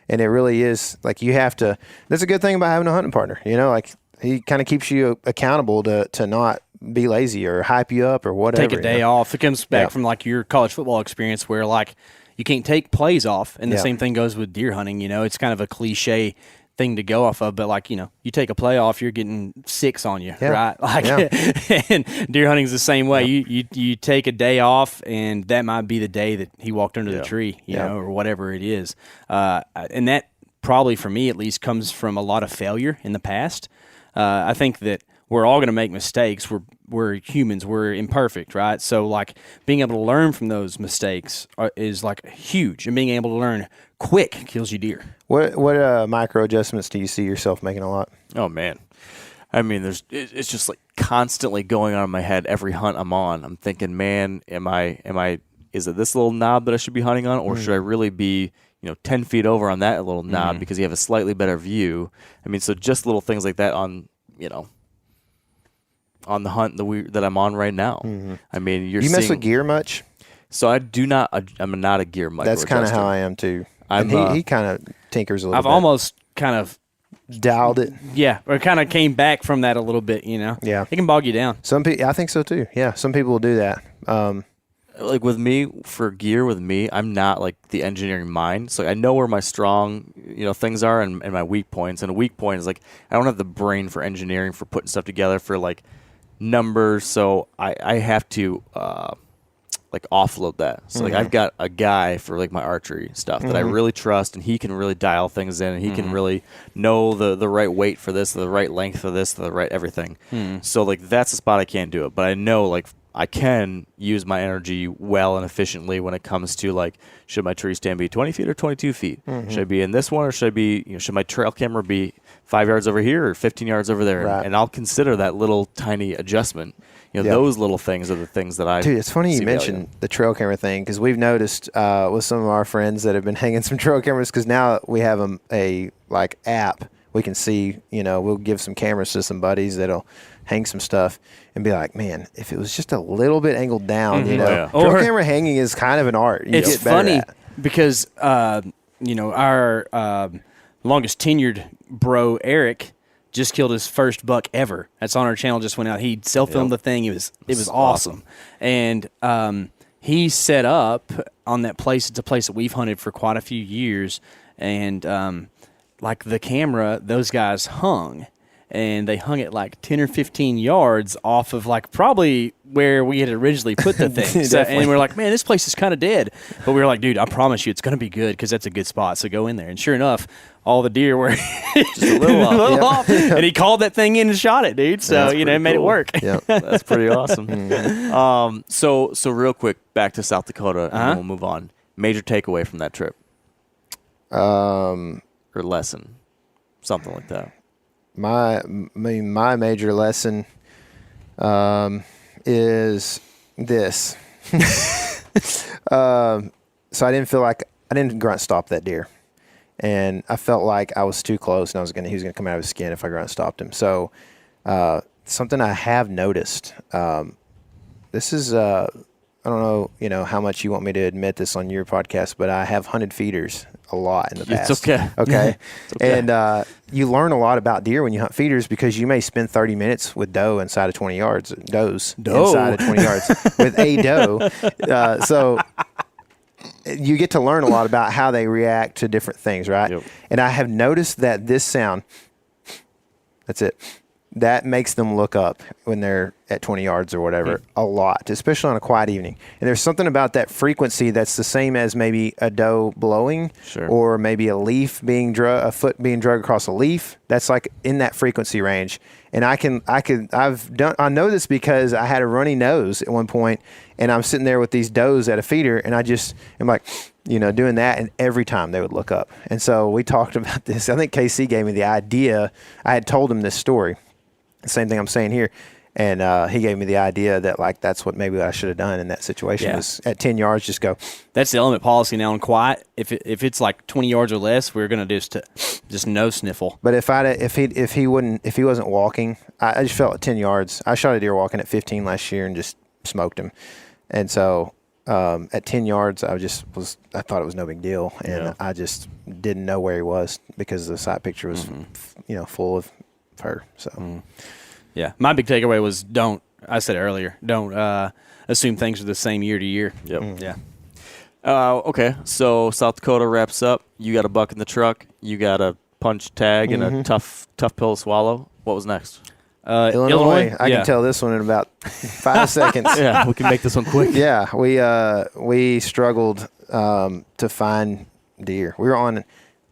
And it really is like you have to. That's a good thing about having a hunting partner. Like he kind of keeps you accountable to not be lazy or hype you up or whatever. Take a day off. It comes back from like your college football experience where like. You can't take plays off, and the same thing goes with deer hunting. It's kind of a cliche thing to go off of, but like you take a play off, you're getting 6 on you, right? Like, and deer hunting's the same way. You take a day off, and that might be the day that he walked under the tree, or whatever it is. And that probably for me at least comes from a lot of failure in the past. I think that we're all going to make mistakes. We're humans. We're imperfect, right? So, like, being able to learn from those mistakes is, like, huge. And being able to learn quick kills you deer. What micro adjustments do you see yourself making a lot? Oh, man. I mean, it's just, like, constantly going on in my head every hunt I'm on. I'm thinking, man, is it this little knob that I should be hunting on? Or should I really be, 10 feet over on that little knob because you have a slightly better view? I mean, so just little things like that on the hunt that I'm on right now. Mm-hmm. I mean, you mess with gear much? So I do not. I'm not a gear micro. That's kind of how I am too. He kind of tinkers a little bit. I've almost kind of dialed it. Yeah, or kind of came back from that a little bit. Yeah, it can bog you down. Some people, I think so too. Yeah, some people will do that. Like with me, for gear with me, I'm not like the engineering mind. So I know where my strong, things are and my weak points. And a weak point is like I don't have the brain for engineering, for putting stuff together, for like numbers, so I have to like offload that. So like I've got a guy for like my archery stuff that I really trust, and he can really dial things in, and he can really know the right weight for this, the right length for this, the right everything. So like that's a spot I can't do it, but I know like I can use my energy well and efficiently when it comes to like, should my tree stand be 20 feet or 22 feet? Should I be in this one, or should I be, should my trail camera be 5 yards over here or 15 yards over there? Right. And I'll consider that little tiny adjustment. Those little things are the things that I Dude, it's funny you mentioned the trail camera thing, because we've noticed with some of our friends that have been hanging some trail cameras, because now we have a like app. We can see, we'll give some cameras to some buddies that'll hang some stuff and be like, man, if it was just a little bit angled down, trail camera hanging is kind of an art. It's funny because, our longest tenured bro, Eric, just killed his first buck ever. That's on our channel. Just went out. He self-filmed the thing. It was awesome. And he set up on that place. It's a place that we've hunted for quite a few years. And like the camera, those guys hung. And they hung it like 10 or 15 yards off of like probably where we had originally put the thing. And we're like, man, this place is kind of dead. But we were like, dude, I promise you it's going to be good because that's a good spot. So go in there. And sure enough, all the deer were just a little off. And he called that thing in and shot it, dude. So, it made it work. Yep. That's pretty awesome. So real quick, back to South Dakota, and then we'll move on. Major takeaway from that trip? Or lesson? Something like that. My major lesson is this. So I didn't grunt stop that deer, and I felt like I was too close, and he was gonna come out of his skin if I grunt stopped him. So something I have noticed. This is I don't know how much you want me to admit this on your podcast, but I have hunted feeders a lot in the past. It's okay. Okay. It's okay. And you learn a lot about deer when you hunt feeders, because you may spend 30 minutes with doe inside of 20 yards. Does inside of 20 yards with a doe. So you get to learn a lot about how they react to different things, right? Yep. And I have noticed that this sound, that's it, that makes them look up when they're at 20 yards or whatever a lot, especially on a quiet evening. And there's something about that frequency that's the same as maybe a doe blowing, or maybe a leaf being a foot being dragged across a leaf. That's like in that frequency range. And I know this because I had a runny nose at one point, and I'm sitting there with these does at a feeder, and I just am like, doing that, and every time they would look up. And so we talked about this. I think KC gave me the idea. I had told him this story. The same thing I'm saying here. And he gave me the idea that, like, that's what maybe I should have done in that situation was at 10 yards, just go. That's the element policy now in quiet. If it's like 20 yards or less, we're going to just no sniffle. But if he wasn't walking, I just felt at 10 yards. I shot a deer walking at 15 last year and just smoked him. And so at 10 yards, I thought it was no big deal. And I just didn't know where he was because the sight picture was, full of her. So, yeah, my big takeaway was I said it earlier, don't assume things are the same year to year. Yep. Yeah. Okay, so South Dakota wraps up. You got a buck in the truck. You got a punch tag and a tough pill to swallow. What was next? Illinois. I can tell this one in about 5 seconds. Yeah, we can make this one quick. Yeah, we struggled to find deer. We were on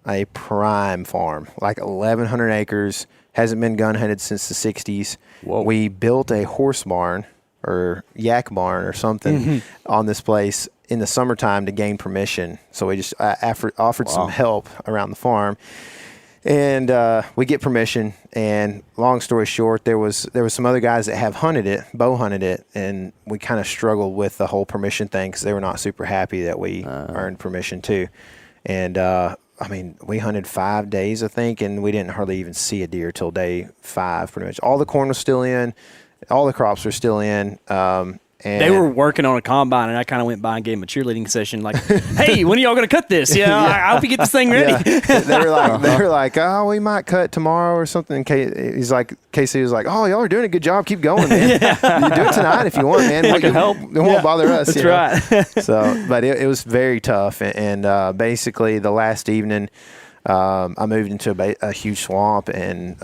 a prime farm, like 1,100 acres. Hasn't been gun hunted since the 60s. Whoa. We built a horse barn or yak barn or something on this place in the summertime to gain permission. So we just offered some help around the farm. And we get permission. And long story short, there was some other guys that have bow hunted it, and we kind of struggled with the whole permission thing because they were not super happy that we earned permission too. And we hunted 5 days, I think, and we didn't hardly even see a deer till day 5, pretty much. All the corn was still in. All the crops were still in. And they were working on a combine, and I kind of went by and gave them a cheerleading session, like, "Hey, when are y'all going to cut this? I hope you get this thing ready." Yeah. They were like, "Oh, we might cut tomorrow or something." And KC was like, "Oh, y'all are doing a good job. Keep going, man. You do it tonight if you want, man. I can help. It won't bother us." That's right. So, but it was very tough, and basically the last evening, I moved into a huge swamp and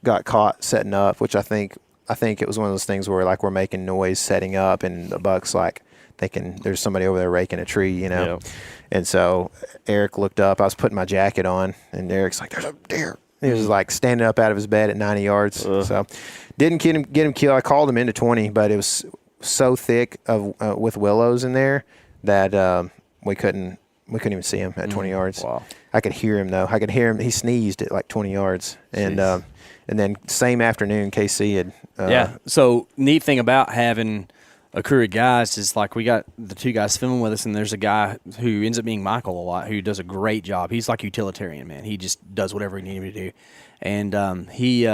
got caught setting up, which I think I think it was one of those things where like we're making noise setting up, and the buck's like thinking there's somebody over there raking a tree, you know. Yep. And so Eric looked up. I was putting my jacket on, and Eric's like, "There's a deer." He was like standing up out of his bed at 90 yards. So didn't get him killed. I called him into 20, but it was so thick with willows in there that we couldn't even see him at 20 yards. Wow. I could hear him though. I could hear him. He sneezed at like 20 yards, and then same afternoon, KC had. So neat thing about having a crew of guys is like we got the 2 guys filming with us, and there's a guy who ends up being Michael a lot, who does a great job. He's like utilitarian, man. He just does whatever he needs to do, and he's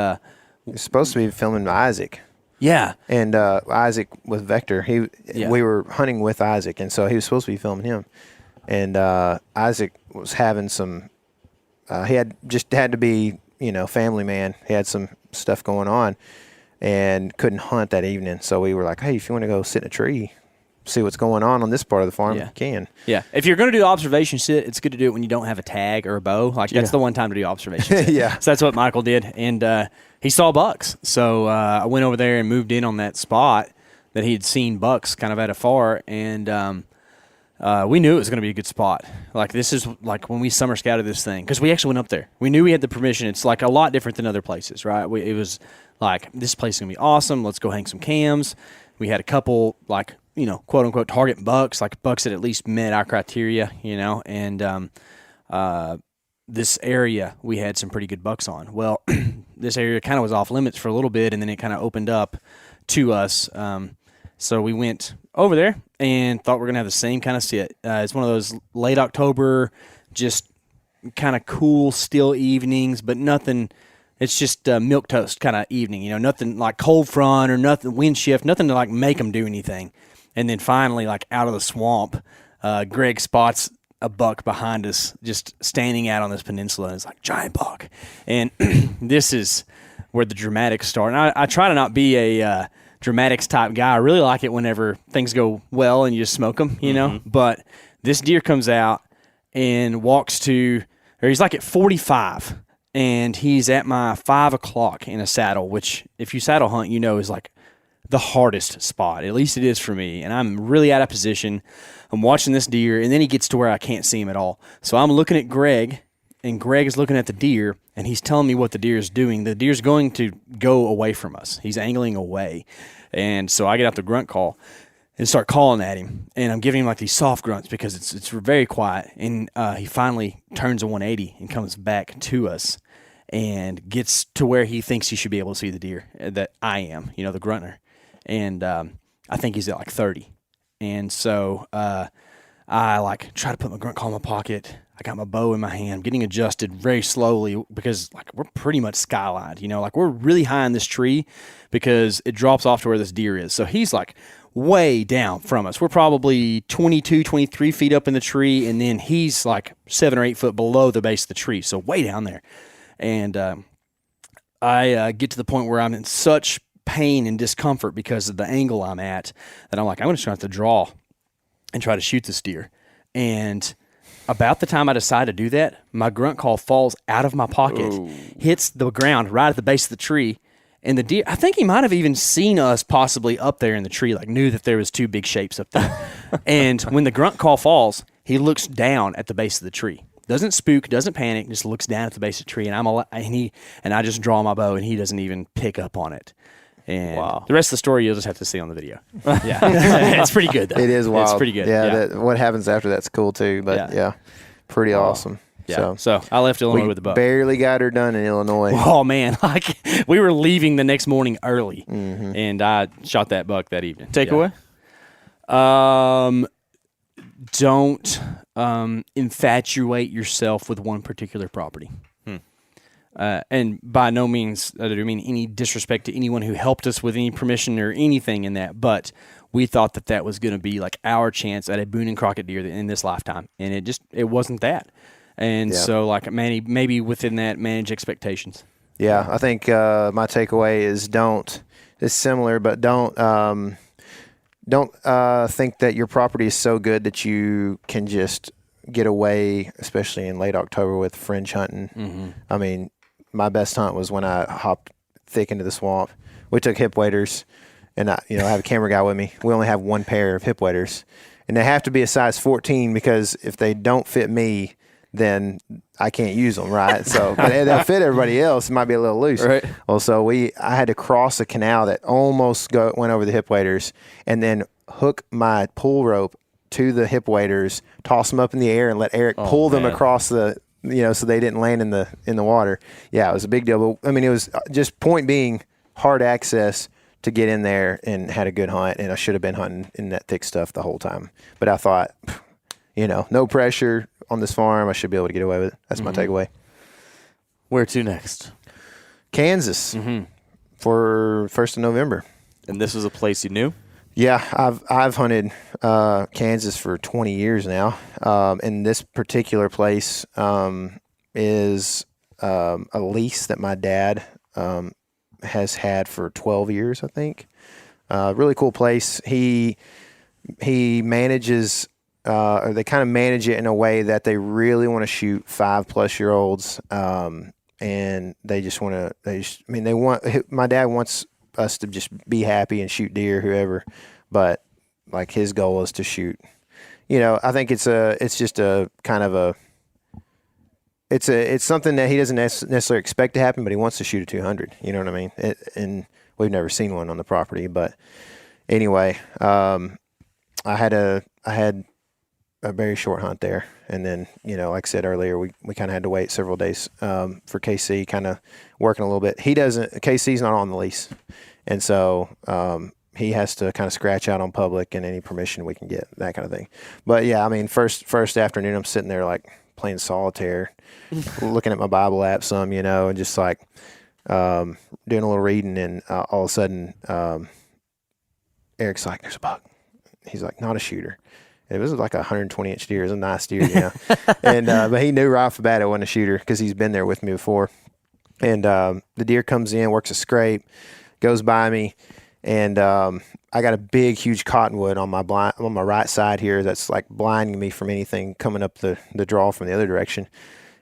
supposed to be filming Isaac. Yeah, and Isaac with Vector. We were hunting with Isaac, and so he was supposed to be filming him. And Isaac was having some. He had to be, family man. He had some stuff going on, and couldn't hunt that evening. So we were like, "Hey, if you want to go sit in a tree, see what's going on this part of the farm, you can." Yeah, if you're going to do observation sit, it's good to do it when you don't have a tag or a bow. Like that's the one time to do observation sit. Yeah, so that's what Michael did, and he saw bucks. So I went over there and moved in on that spot that he had seen bucks kind of at afar, and we knew it was going to be a good spot. Like this is like when we summer scouted this thing, because we actually went up there. We knew we had the permission. It's like a lot different than other places, right? It was like, this place is going to be awesome. Let's go hang some cams. We had a couple like, quote unquote target bucks, like bucks that at least met our criteria, and this area we had some pretty good bucks on. Well, this area kind of was off limits for a little bit, and then it kind of opened up to us. So we went over there and thought we were going to have the same kind of sit. It's one of those late October, just kind of cool, still evenings, but nothing. It's just milk toast kind of evening, nothing like cold front or nothing, wind shift, nothing to like make them do anything. And then finally, like out of the swamp, Greg spots a buck behind us just standing out on this peninsula, and it's like giant buck. And this is where the dramatics start. And I try to not be a dramatics type guy. I really like it whenever things go well and you just smoke them, But this deer comes out and he's like at 45, and he's at my 5 o'clock in a saddle, which if you saddle hunt, is like the hardest spot. At least it is for me. And I'm really out of position. I'm watching this deer, and then he gets to where I can't see him at all. So I'm looking at Greg, and Greg is looking at the deer, and he's telling me what the deer is doing. The deer's going to go away from us. He's angling away. And so I get out the grunt call and start calling at him. And I'm giving him like these soft grunts because it's very quiet. And he finally turns a 180 and comes back to us and gets to where he thinks he should be able to see the deer that I am, the grunter. And I think he's at like 30. And so I like try to put my grunt call in my pocket. I got my bow in my hand, getting adjusted very slowly because like we're pretty much skylined, like we're really high in this tree because it drops off to where this deer is. So he's like way down from us. We're probably 22, 23 feet up in the tree, and then he's like 7 or 8 foot below the base of the tree, so way down there. And I get to the point where I'm in such pain and discomfort because of the angle I'm at that I'm like, I'm going to try to draw and try to shoot this deer. And about the time I decide to do that, my grunt call falls out of my pocket, hits the ground right at the base of the tree, and the deer, I think he might have even seen us possibly up there in the tree, like knew that there was 2 big shapes up there. And when the grunt call falls, he looks down at the base of the tree. Doesn't spook, doesn't panic, just looks down at the base of the tree, and I just draw my bow, and he doesn't even pick up on it. And the rest of the story you'll just have to see on the video. Yeah, it's pretty good, though. It is wild. It's pretty good. Yeah. What happens after that's cool, too. But, pretty awesome. Yeah. So I left Illinois with a bow. Barely got her done in Illinois. Oh, man. Like, we were leaving the next morning early, and I shot that buck that evening. Takeaway? Don't infatuate yourself with one particular property. And by no means do I mean any disrespect to anyone who helped us with any permission or anything in that, but we thought that was going to be like our chance at a Boone and Crockett deer in this lifetime, and it wasn't that. And so like maybe within that, manage expectations. Yeah, I think my takeaway is it's similar, but don't think that your property is so good that you can just get away, especially in late October with fringe hunting. I mean, my best hunt was when I hopped thick into the swamp. We took hip waders, and I have a camera guy with me. We only have one pair of hip waders, and they have to be a size 14 because if they don't fit me, then I can't use them, right? So, but they'll fit everybody else. It might be a little loose. Right. Well, so I had to cross a canal that almost went over the hip waders, and then hook my pull rope to the hip waders, toss them up in the air, and let Eric pull them across the, so they didn't land in the water. Yeah, it was a big deal. But I mean, it was just point being hard access to get in there, and had a good hunt. And I should have been hunting in that thick stuff the whole time. But I thought, no pressure on this farm. I should be able to get away with it. That's my takeaway. Where to next? Kansas for 1st of November. And this was a place you knew? Yeah, I've hunted Kansas for 20 years now, and this particular place is a lease that my dad has had for 12 years, I think. Really cool place. He manages, or they kind of manage it in a way that they really want to shoot 5+-year-olds, and they just want to. My dad wants us to just be happy and shoot deer, whoever, but like his goal is to shoot. I think it's just a kind of a. It's something that he doesn't necessarily expect to happen, but he wants to shoot a 200. You know what I mean? And we've never seen one on the property, but anyway, I had a very short hunt there, and then like I said earlier, we kind of had to wait several days for KC, kind of working a little bit. KC's not on the lease, and so he has to kind of scratch out on public and any permission we can get, that kind of thing. But yeah, I mean, first afternoon, I'm sitting there like playing solitaire, looking at my Bible app some, and just like doing a little reading, and all of a sudden, Eric's like, "There's a buck." He's like, "Not a shooter." It was like a 120-inch deer. It was a nice deer, and but he knew right off the bat it wasn't a shooter because he's been there with me before. And the deer comes in, works a scrape, goes by me, and I got a big, huge cottonwood on my right side here that's like blinding me from anything coming up the draw from the other direction.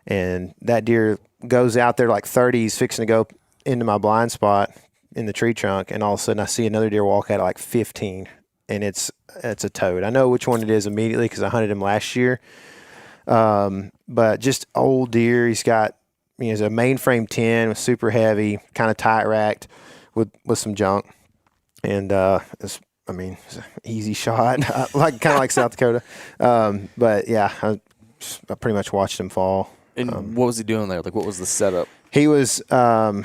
And that deer goes out there like 30, he's fixing to go into my blind spot in the tree trunk, and all of a sudden I see another deer walk out at like 15, and it's a toad. I know which one it is immediately because I hunted him last year. But just old deer. He's got, he's a mainframe 10, was super heavy, kind of tight racked with some junk. And it's an easy shot, kind of like South Dakota. But yeah, I pretty much watched him fall. And what was he doing there? Like, what was the setup? He was so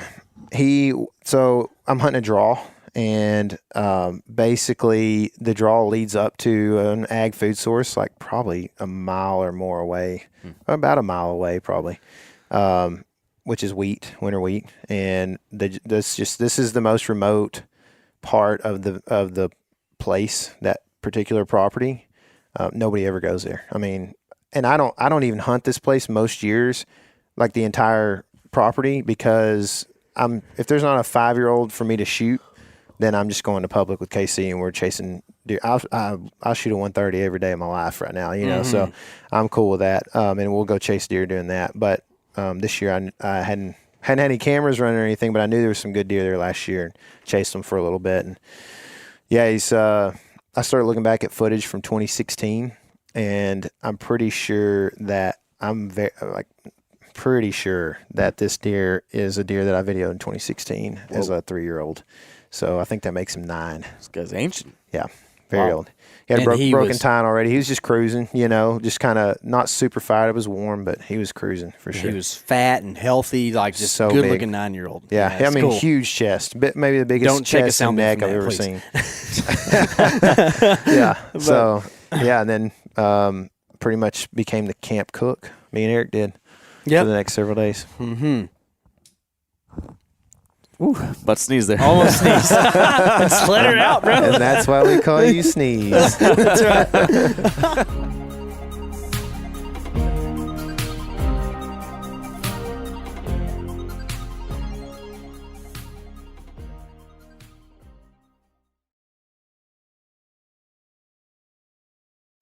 I'm hunting a draw, and basically the draw leads up to an ag food source, like probably a mile or more away, about a mile away probably, which is winter wheat, and this is the most remote part of the place, that particular property. Nobody ever goes there. I mean, and I don't even hunt this place most years, like the entire property, because if there's not a 5-year-old for me to shoot, then I'm just going to public with KC and we're chasing deer. I'll shoot a 130 every day of my life right now, so I'm cool with that. And we'll go chase deer doing that. But this year I hadn't had any cameras running or anything, but I knew there was some good deer there last year and chased them for a little bit. And yeah, I started looking back at footage from 2016, and I'm pretty sure that this deer is a deer that I videoed in 2016 as a 3-year-old. So I think that makes him 9. This guy's ancient. Yeah, very old. He had a broken tine already. He was just cruising, just kind of not super fired. It was warm, but he was cruising for sure. He was fat and healthy, like just so good-looking 9-year-old. Yeah, cool. Huge chest. Maybe the biggest chest and neck I've ever seen. Yeah. So, yeah, and then pretty much became the camp cook. Me and Eric did for the next several days. Mm-hmm. Ooh, but sneeze there. Almost sneeze. Just let it out, bro. And that's why we call you Sneeze. That's right.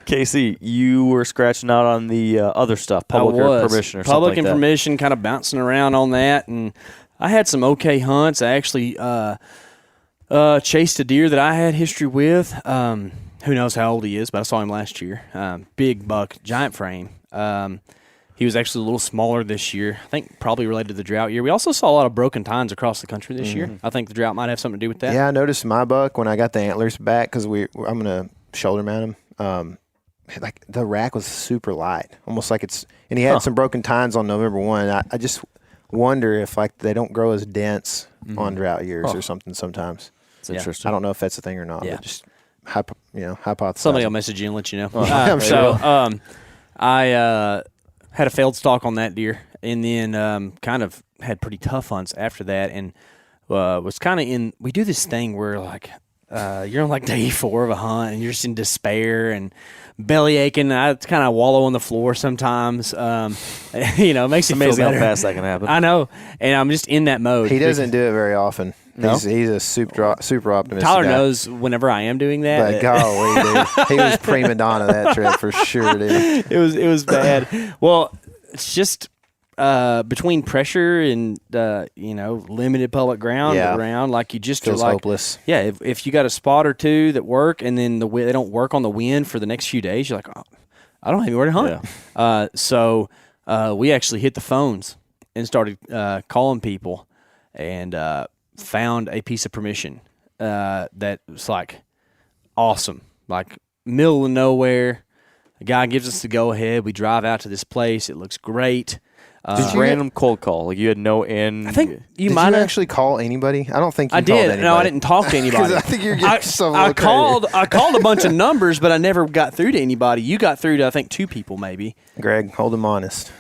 KC, you were scratching out on the other stuff, public permission or something like that. Public information, kind of bouncing around on that, and I had some okay hunts. I actually chased a deer that I had history with. Who knows how old he is, but I saw him last year. Big buck, giant frame. He was actually a little smaller this year. I think probably related to the drought year. We also saw a lot of broken tines across the country this year. I think the drought might have something to do with that. Yeah, I noticed my buck when I got the antlers back because I'm gonna shoulder mount him. Like the rack was super light, almost like and he had some broken tines on November 1. I just wonder if like they don't grow as dense on drought years or something sometimes. It's interesting. I don't know if that's a thing or not, but just hypothesize. Somebody will message you and let you know. I'm sure. I had a failed stalk on that deer, and then kind of had pretty tough hunts after that, and was kind of we do this thing where like you're on like day 4 of a hunt, and you're just in despair and belly aching. I kind of wallow on the floor sometimes. It makes you feel amazing better. how fast that can happen. I know, and I'm just in that mode. He doesn't do it very often. No? He's a super optimistic Tyler guy. knows whenever I am doing that. But golly, dude, he was prima donna that trip for sure, dude. It was bad. Well, it's just between pressure and limited public ground around, like you just Feels are like hopeless. Yeah, if you got a spot or two that work, and then they don't work on the wind for the next few days, you're like, oh, I don't have anywhere to hunt. Yeah. So we actually hit the phones and started calling people, and found a piece of permission that was like awesome, like middle of nowhere. The guy gives us the go ahead. We drive out to this place. It looks great. Just random cold call. Like you had no end. I think you Did might you have actually call anybody? I don't think you I called did. anybody. No, I didn't talk to anybody. Because I think you're getting so I called a bunch of numbers, but I never got through to anybody. You got through to I think 2 people maybe. Greg, hold him honest.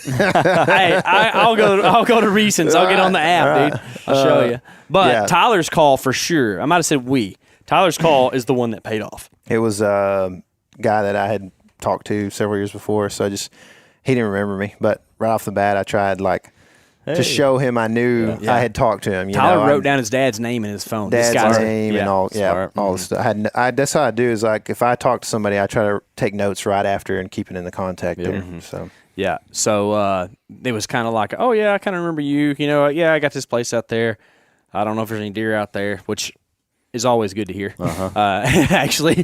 Hey, I'll go to recents. I'll get on the app, dude. I'll show you. But Tyler's call for sure. I might have said we. Tyler's call is the one that paid off. It was a guy that I had talked to several years before, so he didn't remember me. But right off the bat, I tried to show him I knew I had talked to him. Tyler wrote down his dad's name in his phone. Dad's name and all the stuff. That's how I do. Is like if I talk to somebody, I try to take notes right after and keep it in the contact there. Mm-hmm. So. Yeah, so it was kind of like, oh, yeah, I kind of remember you. I got this place out there. I don't know if there's any deer out there, which is always good to hear, actually.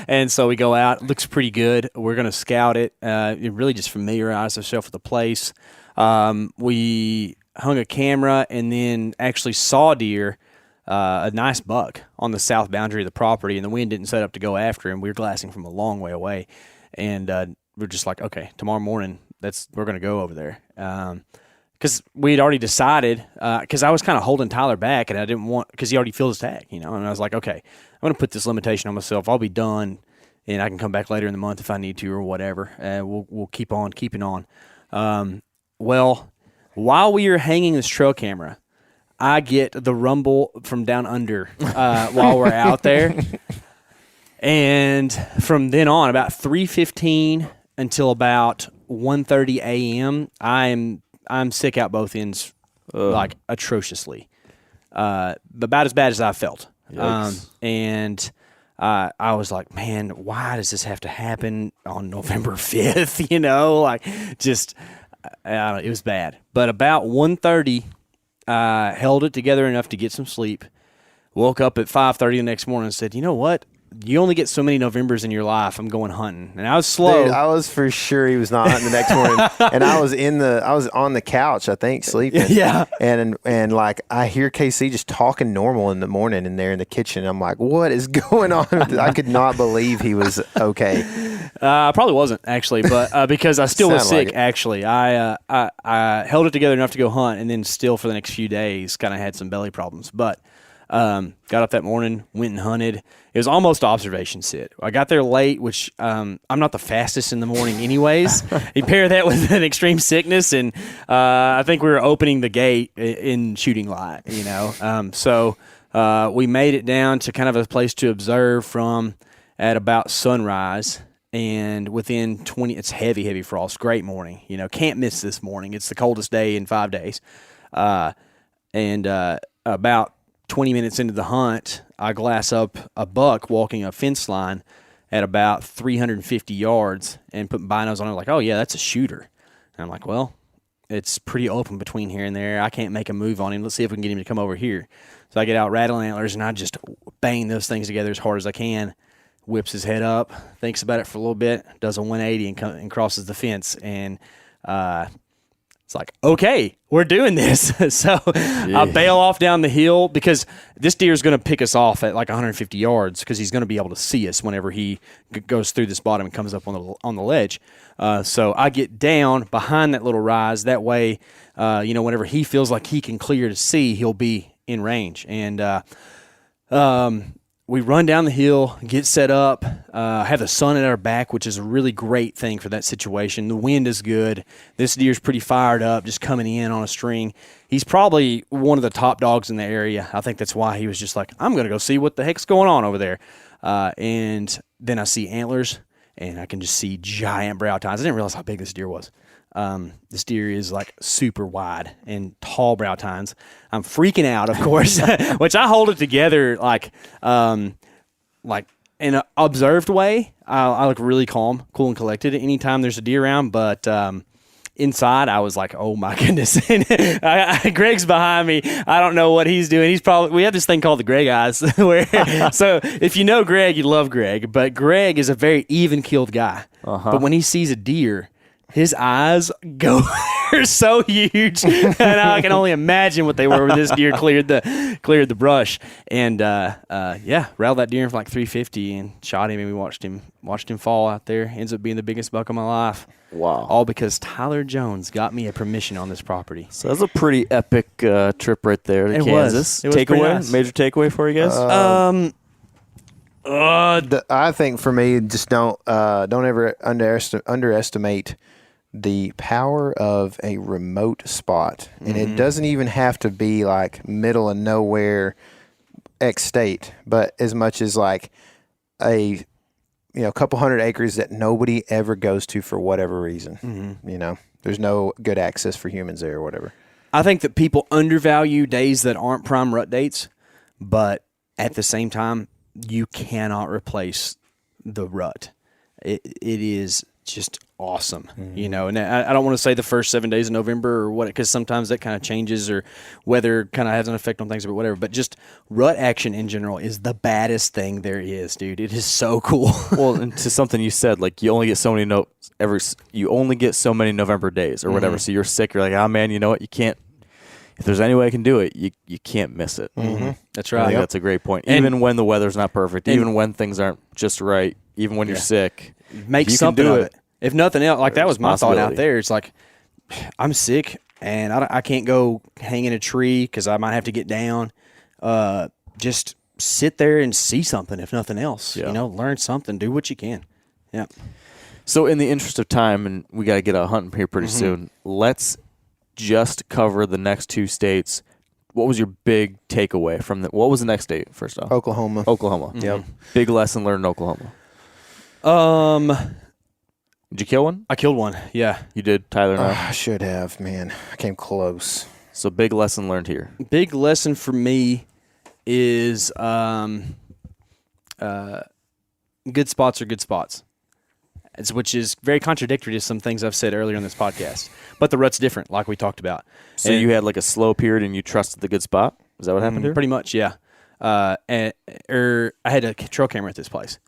And so we go out. It looks pretty good. We're going to scout it, really just familiarize ourselves with the place. We hung a camera and then actually saw deer, a nice buck on the south boundary of the property, and the wind didn't set up to go after him. We were glassing from a long way away, and we're just like, okay, tomorrow morning, we're going to go over there. Because we had already decided, because I was kind of holding Tyler back, and I didn't want, because he already filled his tag, and I was like, okay, I'm going to put this limitation on myself. I'll be done, and I can come back later in the month if I need to or whatever. We'll keep on keeping on. Well, while we are hanging this trail camera, I get the rumble from down under while we're out there. And from then on, about 3:15 until about 1:30 a.m., I'm sick out both ends, like atrociously, about as bad as I felt. And I was like, man, why does this have to happen on November 5th? It was bad. But about 1:30, held it together enough to get some sleep. Woke up at 5:30 the next morning and said, you know what? You only get so many Novembers in your life. I'm going hunting. And I was slow. Dude, I was for sure he was not hunting the next morning. And I was on the couch, I think, sleeping. Yeah. And like I hear KC just talking normal in the morning in there in the kitchen. I'm like, what is going on? I could not believe he was okay. I probably wasn't actually, but because I still was sick. Like actually, I held it together enough to go hunt, and then still for the next few days, kind of had some belly problems. But got up that morning, went and hunted. It was almost observation sit. I got there late, which I'm not the fastest in the morning anyways. You pair that with an extreme sickness, and I think we were opening the gate in shooting light, So we made it down to kind of a place to observe from at about sunrise. And within 20, it's heavy frost. Great morning. Can't miss this morning. It's the coldest day in 5 days. And about 20 minutes into the hunt, I glass up a buck walking a fence line at about 350 yards and put binos on it like, oh, yeah, that's a shooter. And I'm like, well, it's pretty open between here and there. I can't make a move on him. Let's see if we can get him to come over here. So I get out rattling antlers, and I just bang those things together as hard as I can. Whips his head up, thinks about it for a little bit, does a 180 and crosses the fence. And it's like, okay, we're doing this. So I bail off down the hill because this deer is going to pick us off at like 150 yards because he's going to be able to see us whenever he goes through this bottom and comes up on the ledge. So I get down behind that little rise. That way, whenever he feels like he can clear to see, he'll be in range. And we run down the hill, get set up, have the sun at our back, which is a really great thing for that situation. The wind is good. This deer's pretty fired up, just coming in on a string. He's probably one of the top dogs in the area. I think that's why he was just like, I'm going to go see what the heck's going on over there. And then I see antlers, and I can just see giant brow tines. I didn't realize how big this deer was. This deer is like super wide and tall brow tines. I'm freaking out, of course, which I hold it together like in an observed way. I look really calm, cool, and collected anytime there's a deer around. But inside, I was like, oh my goodness. Greg's behind me. I don't know what he's doing. We have this thing called the Greg eyes. So if you know Greg, you love Greg. But Greg is a very even-keeled guy. But when he sees a deer, his eyes go they're so huge, and I can only imagine what they were when this deer cleared the brush. And rattled that deer for like 350 and shot him, and we watched him fall out there. Ends up being the biggest buck of my life. Wow! All because Tyler Jones got me a permission on this property. So that's a pretty epic trip right there to Kansas. It was takeaway, nice. Major takeaway for you guys. I think for me, just don't ever underestimate the power of a remote spot. And it doesn't even have to be like middle of nowhere X state, but as much as like a couple 100 acres that nobody ever goes to for whatever reason. There's no good access for humans there or whatever. I think that people undervalue days that aren't prime rut dates, but at the same time, you cannot replace the rut. It is just awesome, And I don't want to say the first 7 days of November or what, because sometimes that kind of changes or weather kind of has an effect on things or whatever. But just rut action in general is the baddest thing there is, dude. It is so cool. Well, and to something you said, like you only get so many you only get so many November days or whatever. So you're sick. You're like, oh man, you know what? You can't. If there's any way I can do it, you can't miss it. That's right. I think that's a great point. Even when the weather's not perfect, even when things aren't just right, even when you're sick, make something of it. If nothing else, like that was my thought out there. It's like, I'm sick and I can't go hang in a tree because I might have to get down. Just sit there and see something, if nothing else. Learn something, do what you can. Yeah. So in the interest of time, and we got to get out hunting here pretty soon, let's just cover the next two states. What was your big takeaway from what was the next state, first off? Oklahoma. Yep. Big lesson learned in Oklahoma. Did you kill one? I killed one, yeah. You did, Tyler and I should have, man. I came close. So big lesson learned here. Big lesson for me is good spots are good spots. Which is very contradictory to some things I've said earlier in this podcast. But the rut's different, like we talked about. So you had like a slow period and you trusted the good spot? Is that what happened here? Pretty much, yeah. I had a trail camera at this place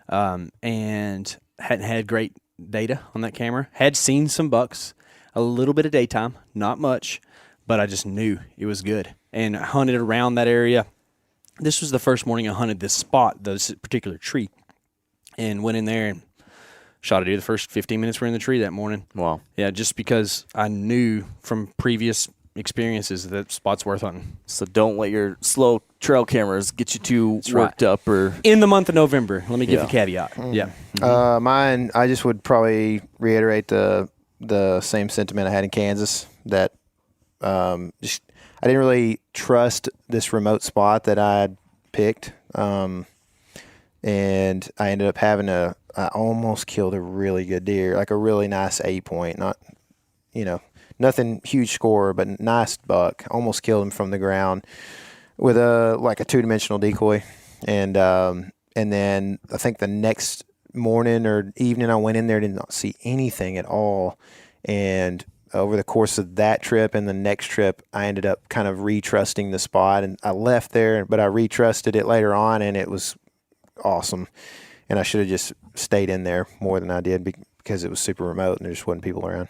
and hadn't had great data on that camera. Had seen some bucks, a little bit of daytime, not much, but I just knew it was good. And I hunted around that area. This was the first morning I hunted this spot, this particular tree, and went in there and shot a deer the first 15 minutes we're in the tree that morning. Wow. Yeah, just because I knew from previous experiences that spot's worth hunting. So don't let your slow trail cameras get you too worked up. Or in the month of November, let me give the caveat. Yeah. Mine, I just would probably reiterate the same sentiment I had in Kansas, that I didn't really trust this remote spot that I had picked. And I ended up I almost killed a really good deer, like a really nice 8-point, not, nothing huge score, but nice buck. Almost killed him from the ground with a 2-dimensional decoy. And then I think the next morning or evening I went in there, did not see anything at all. And over the course of that trip and the next trip, I ended up kind of retrusting the spot, and I left there, but I retrusted it later on, and it was awesome. And I should have just stayed in there more than I did because it was super remote and there just wasn't people around.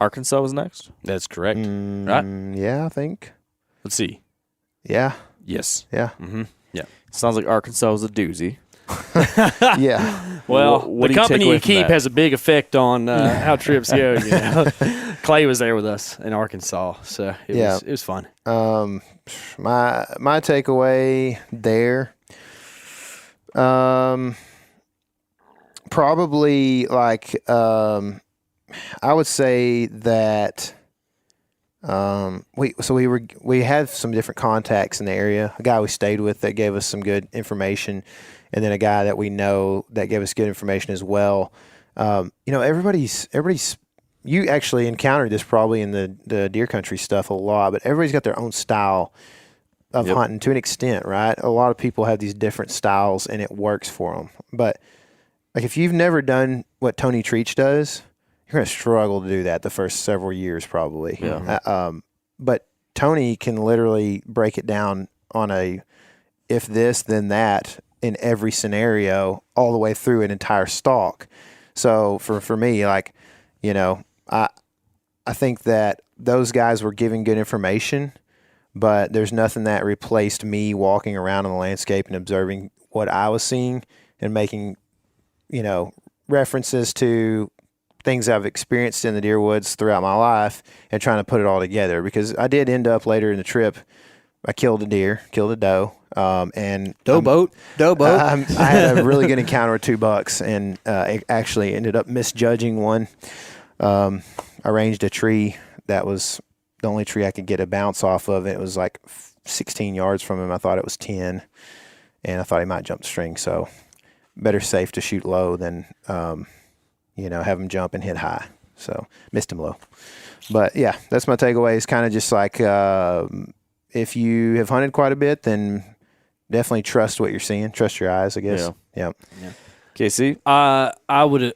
Arkansas was next? That's correct. Right? Yeah, I think. Let's see. Yeah. Yes. Yeah. Mm-hmm. Yeah. Sounds like Arkansas was a doozy. Yeah. What Well, do the you take company away you from keep that? has a big effect on how trips go. You know? Clay was there with us in Arkansas, so it was fun. My takeaway there, probably like I would say that we had some different contacts in the area. A guy we stayed with that gave us some good information, and then a guy that we know that gave us good information as well. Everybody's. You actually encountered this probably in the deer country stuff a lot, but everybody's got their own style of hunting to an extent, right? A lot of people have these different styles, and it works for them. But like if you've never done what Tony Treach does, you're going to struggle to do that the first several years probably. Yeah. But Tony can literally break it down on a if this, then that in every scenario all the way through an entire stalk. So for me, like, I think that those guys were giving good information, but there's nothing that replaced me walking around on the landscape and observing what I was seeing and making, references to things I've experienced in the deer woods throughout my life and trying to put it all together. Because I did end up later in the trip, I killed a doe. And Doe boat. I had a really good encounter with 2 bucks, and actually ended up misjudging one. I ranged a tree that was the only tree I could get a bounce off of. It was like 16 yards from him. I thought it was 10, and I thought he might jump the string. So better safe to shoot low than, have him jump and hit high. So missed him low. But yeah, that's my takeaway. Is kind of just like, if you have hunted quite a bit, then definitely trust what you're seeing. Trust your eyes, I guess. Yeah. K.C.? I would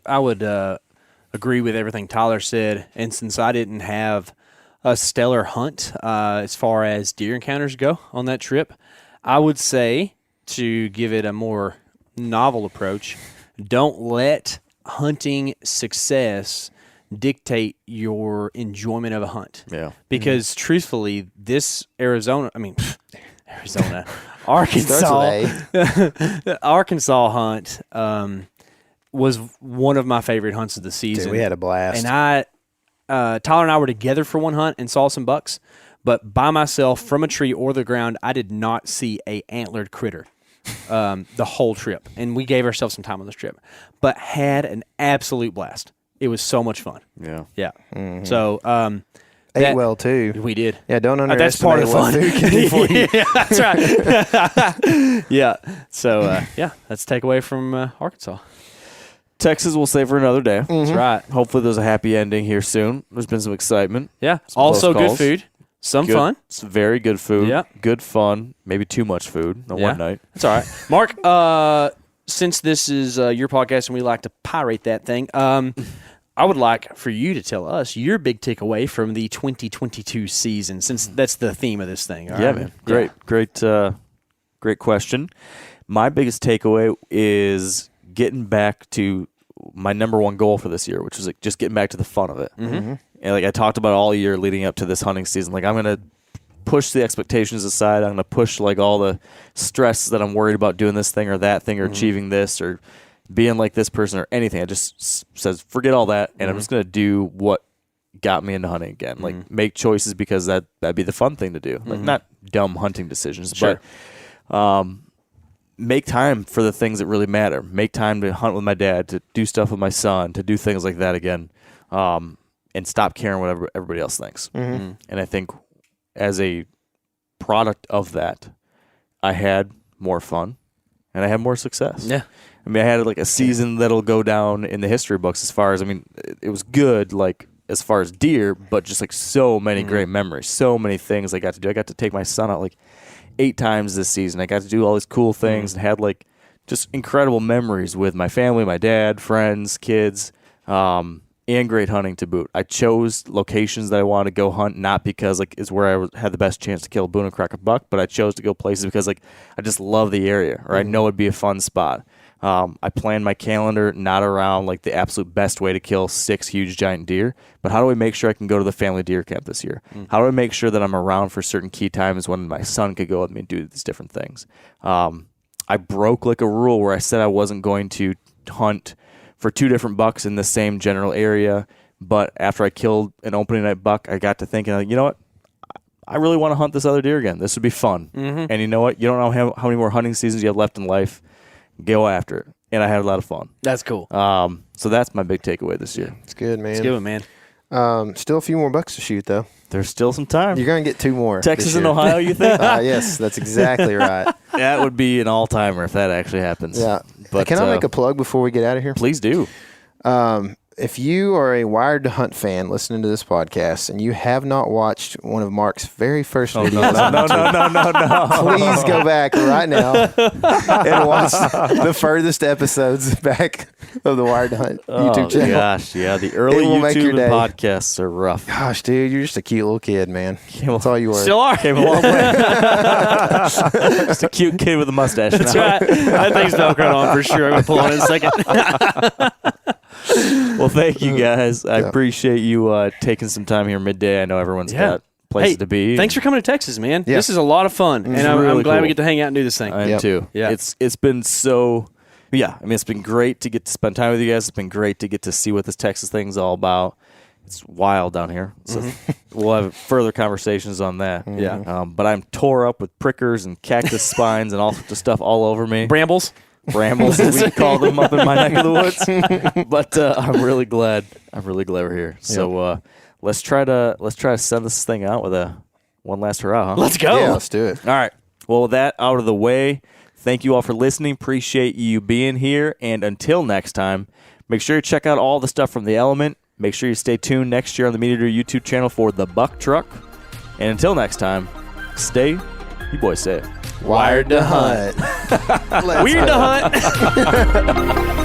agree with everything Tyler said. And since I didn't have a stellar hunt as far as deer encounters go on that trip, I would say, to give it a more novel approach, don't let hunting success dictate your enjoyment of a hunt. Yeah. Because truthfully, this Arkansas, Arkansas hunt was one of my favorite hunts of the season. Dude, we had a blast. And Tyler and I were together for one hunt and saw some bucks, but by myself from a tree or the ground, I did not see a antlered critter the whole trip. And we gave ourselves some time on this trip, but had an absolute blast. It was so much fun. Yeah. Yeah. Mm-hmm. So, ate well too. We did. Yeah, don't That's part underestimate of the what food can do for you. Yeah, that's right. Yeah. So, that's a takeaway from Arkansas. Texas we'll save for another day. That's right. Hopefully there's a happy ending here soon. There's been some excitement. Yeah. Some Also close good calls. food. Some Good- fun. It's very good food. Yeah. Good fun. Maybe too much food on one night. That's all right. Mark, since this is your podcast and we like to pirate that thing, I would like for you to tell us your big takeaway from the 2022 season, since that's the theme of this thing. All Yeah, right? man. Great question. My biggest takeaway is getting back to my number one goal for this year, which was like just getting back to the fun of it. Mm-hmm. And like I talked about all year leading up to this hunting season, like I'm going to push the expectations aside. I'm going to push like all the stress that I'm worried about doing this thing or that thing or achieving this or being like this person or anything. I just says, forget all that. And I'm just going to do what got me into hunting again. Like make choices because that'd be the fun thing to do. Like not dumb hunting decisions, Sure. but make time for the things that really matter. Make time to hunt with my dad, to do stuff with my son, to do things like that again. And stop caring what everybody else thinks. And I think as a product of that, I had more fun and I had more success. Yeah. I mean, I had like a season that'll go down in the history books as far as, I mean, it was good, like as far as deer, but just like so many great memories, so many things I got to do. I got to take my son out like 8 times this season. I got to do all these cool things and had like just incredible memories with my family, my dad, friends, kids. and great hunting to boot. I chose locations that I wanted to go hunt, not because like is where I had the best chance to kill a boone and crack a buck, but I chose to go places because like I just love the area, or I know it'd be a fun spot. I planned my calendar not around like the absolute best way to kill 6 huge giant deer, but how do I make sure I can go to the family deer camp this year? How do I make sure that I'm around for certain key times when my son could go with me and do these different things? I broke like a rule where I said I wasn't going to hunt for 2 different bucks in the same general area, but after I killed an opening night buck, I got to thinking, like, you know what? I really want to hunt this other deer again. This would be fun. And you know what? You don't know how many more hunting seasons you have left in life. Go after it. And I had a lot of fun. That's cool. So that's my big takeaway this year. It's good, man. It's good, man. Still a few more bucks to shoot, though. There's still some time. You're going to get 2 more. Texas and Ohio, you think? Yes, that's exactly right. That would be an all-timer if that actually happens. Yeah. But can I make a plug before we get out of here? Please do. If you are a Wired to Hunt fan listening to this podcast and you have not watched one of Mark's very first videos on YouTube, please go back right now and watch the furthest episodes back of the Wired to Hunt YouTube channel. Gosh, yeah, the early YouTube and podcasts are rough. Gosh, dude, you're just a cute little kid, man. That's all you were. Still are. Came a long way. Just a cute kid with a mustache. That's right. That thing's Velcroed on for sure. I'm going to pull on it in a second. Well, thank you guys. I appreciate you taking some time here midday. I know everyone's got places to be. Thanks for coming to Texas, man. Yeah. This is a lot of fun, and I'm glad we get to hang out and do this thing. I am too. Yeah. It's been so. Yeah, I mean, it's been great to get to spend time with you guys. It's been great to get to see what this Texas thing's all about. It's wild down here. So we'll have further conversations on that. Yeah. But I'm tore up with prickers and cactus spines and all sorts of stuff all over me. Brambles, as we call them up in my neck of the woods. But I'm really glad we're here. So let's try to send this thing out with one last hurrah, huh? let's go. Yeah, let's do it. All right. Well, with that out of the way, thank you all for listening. Appreciate you being here. And until next time, make sure you check out all the stuff from The Element. Make sure you stay tuned next year on the Meat Eater YouTube channel for the Buck Truck. And until next time, you boys say it. Wired to Hunt. Weird to hunt.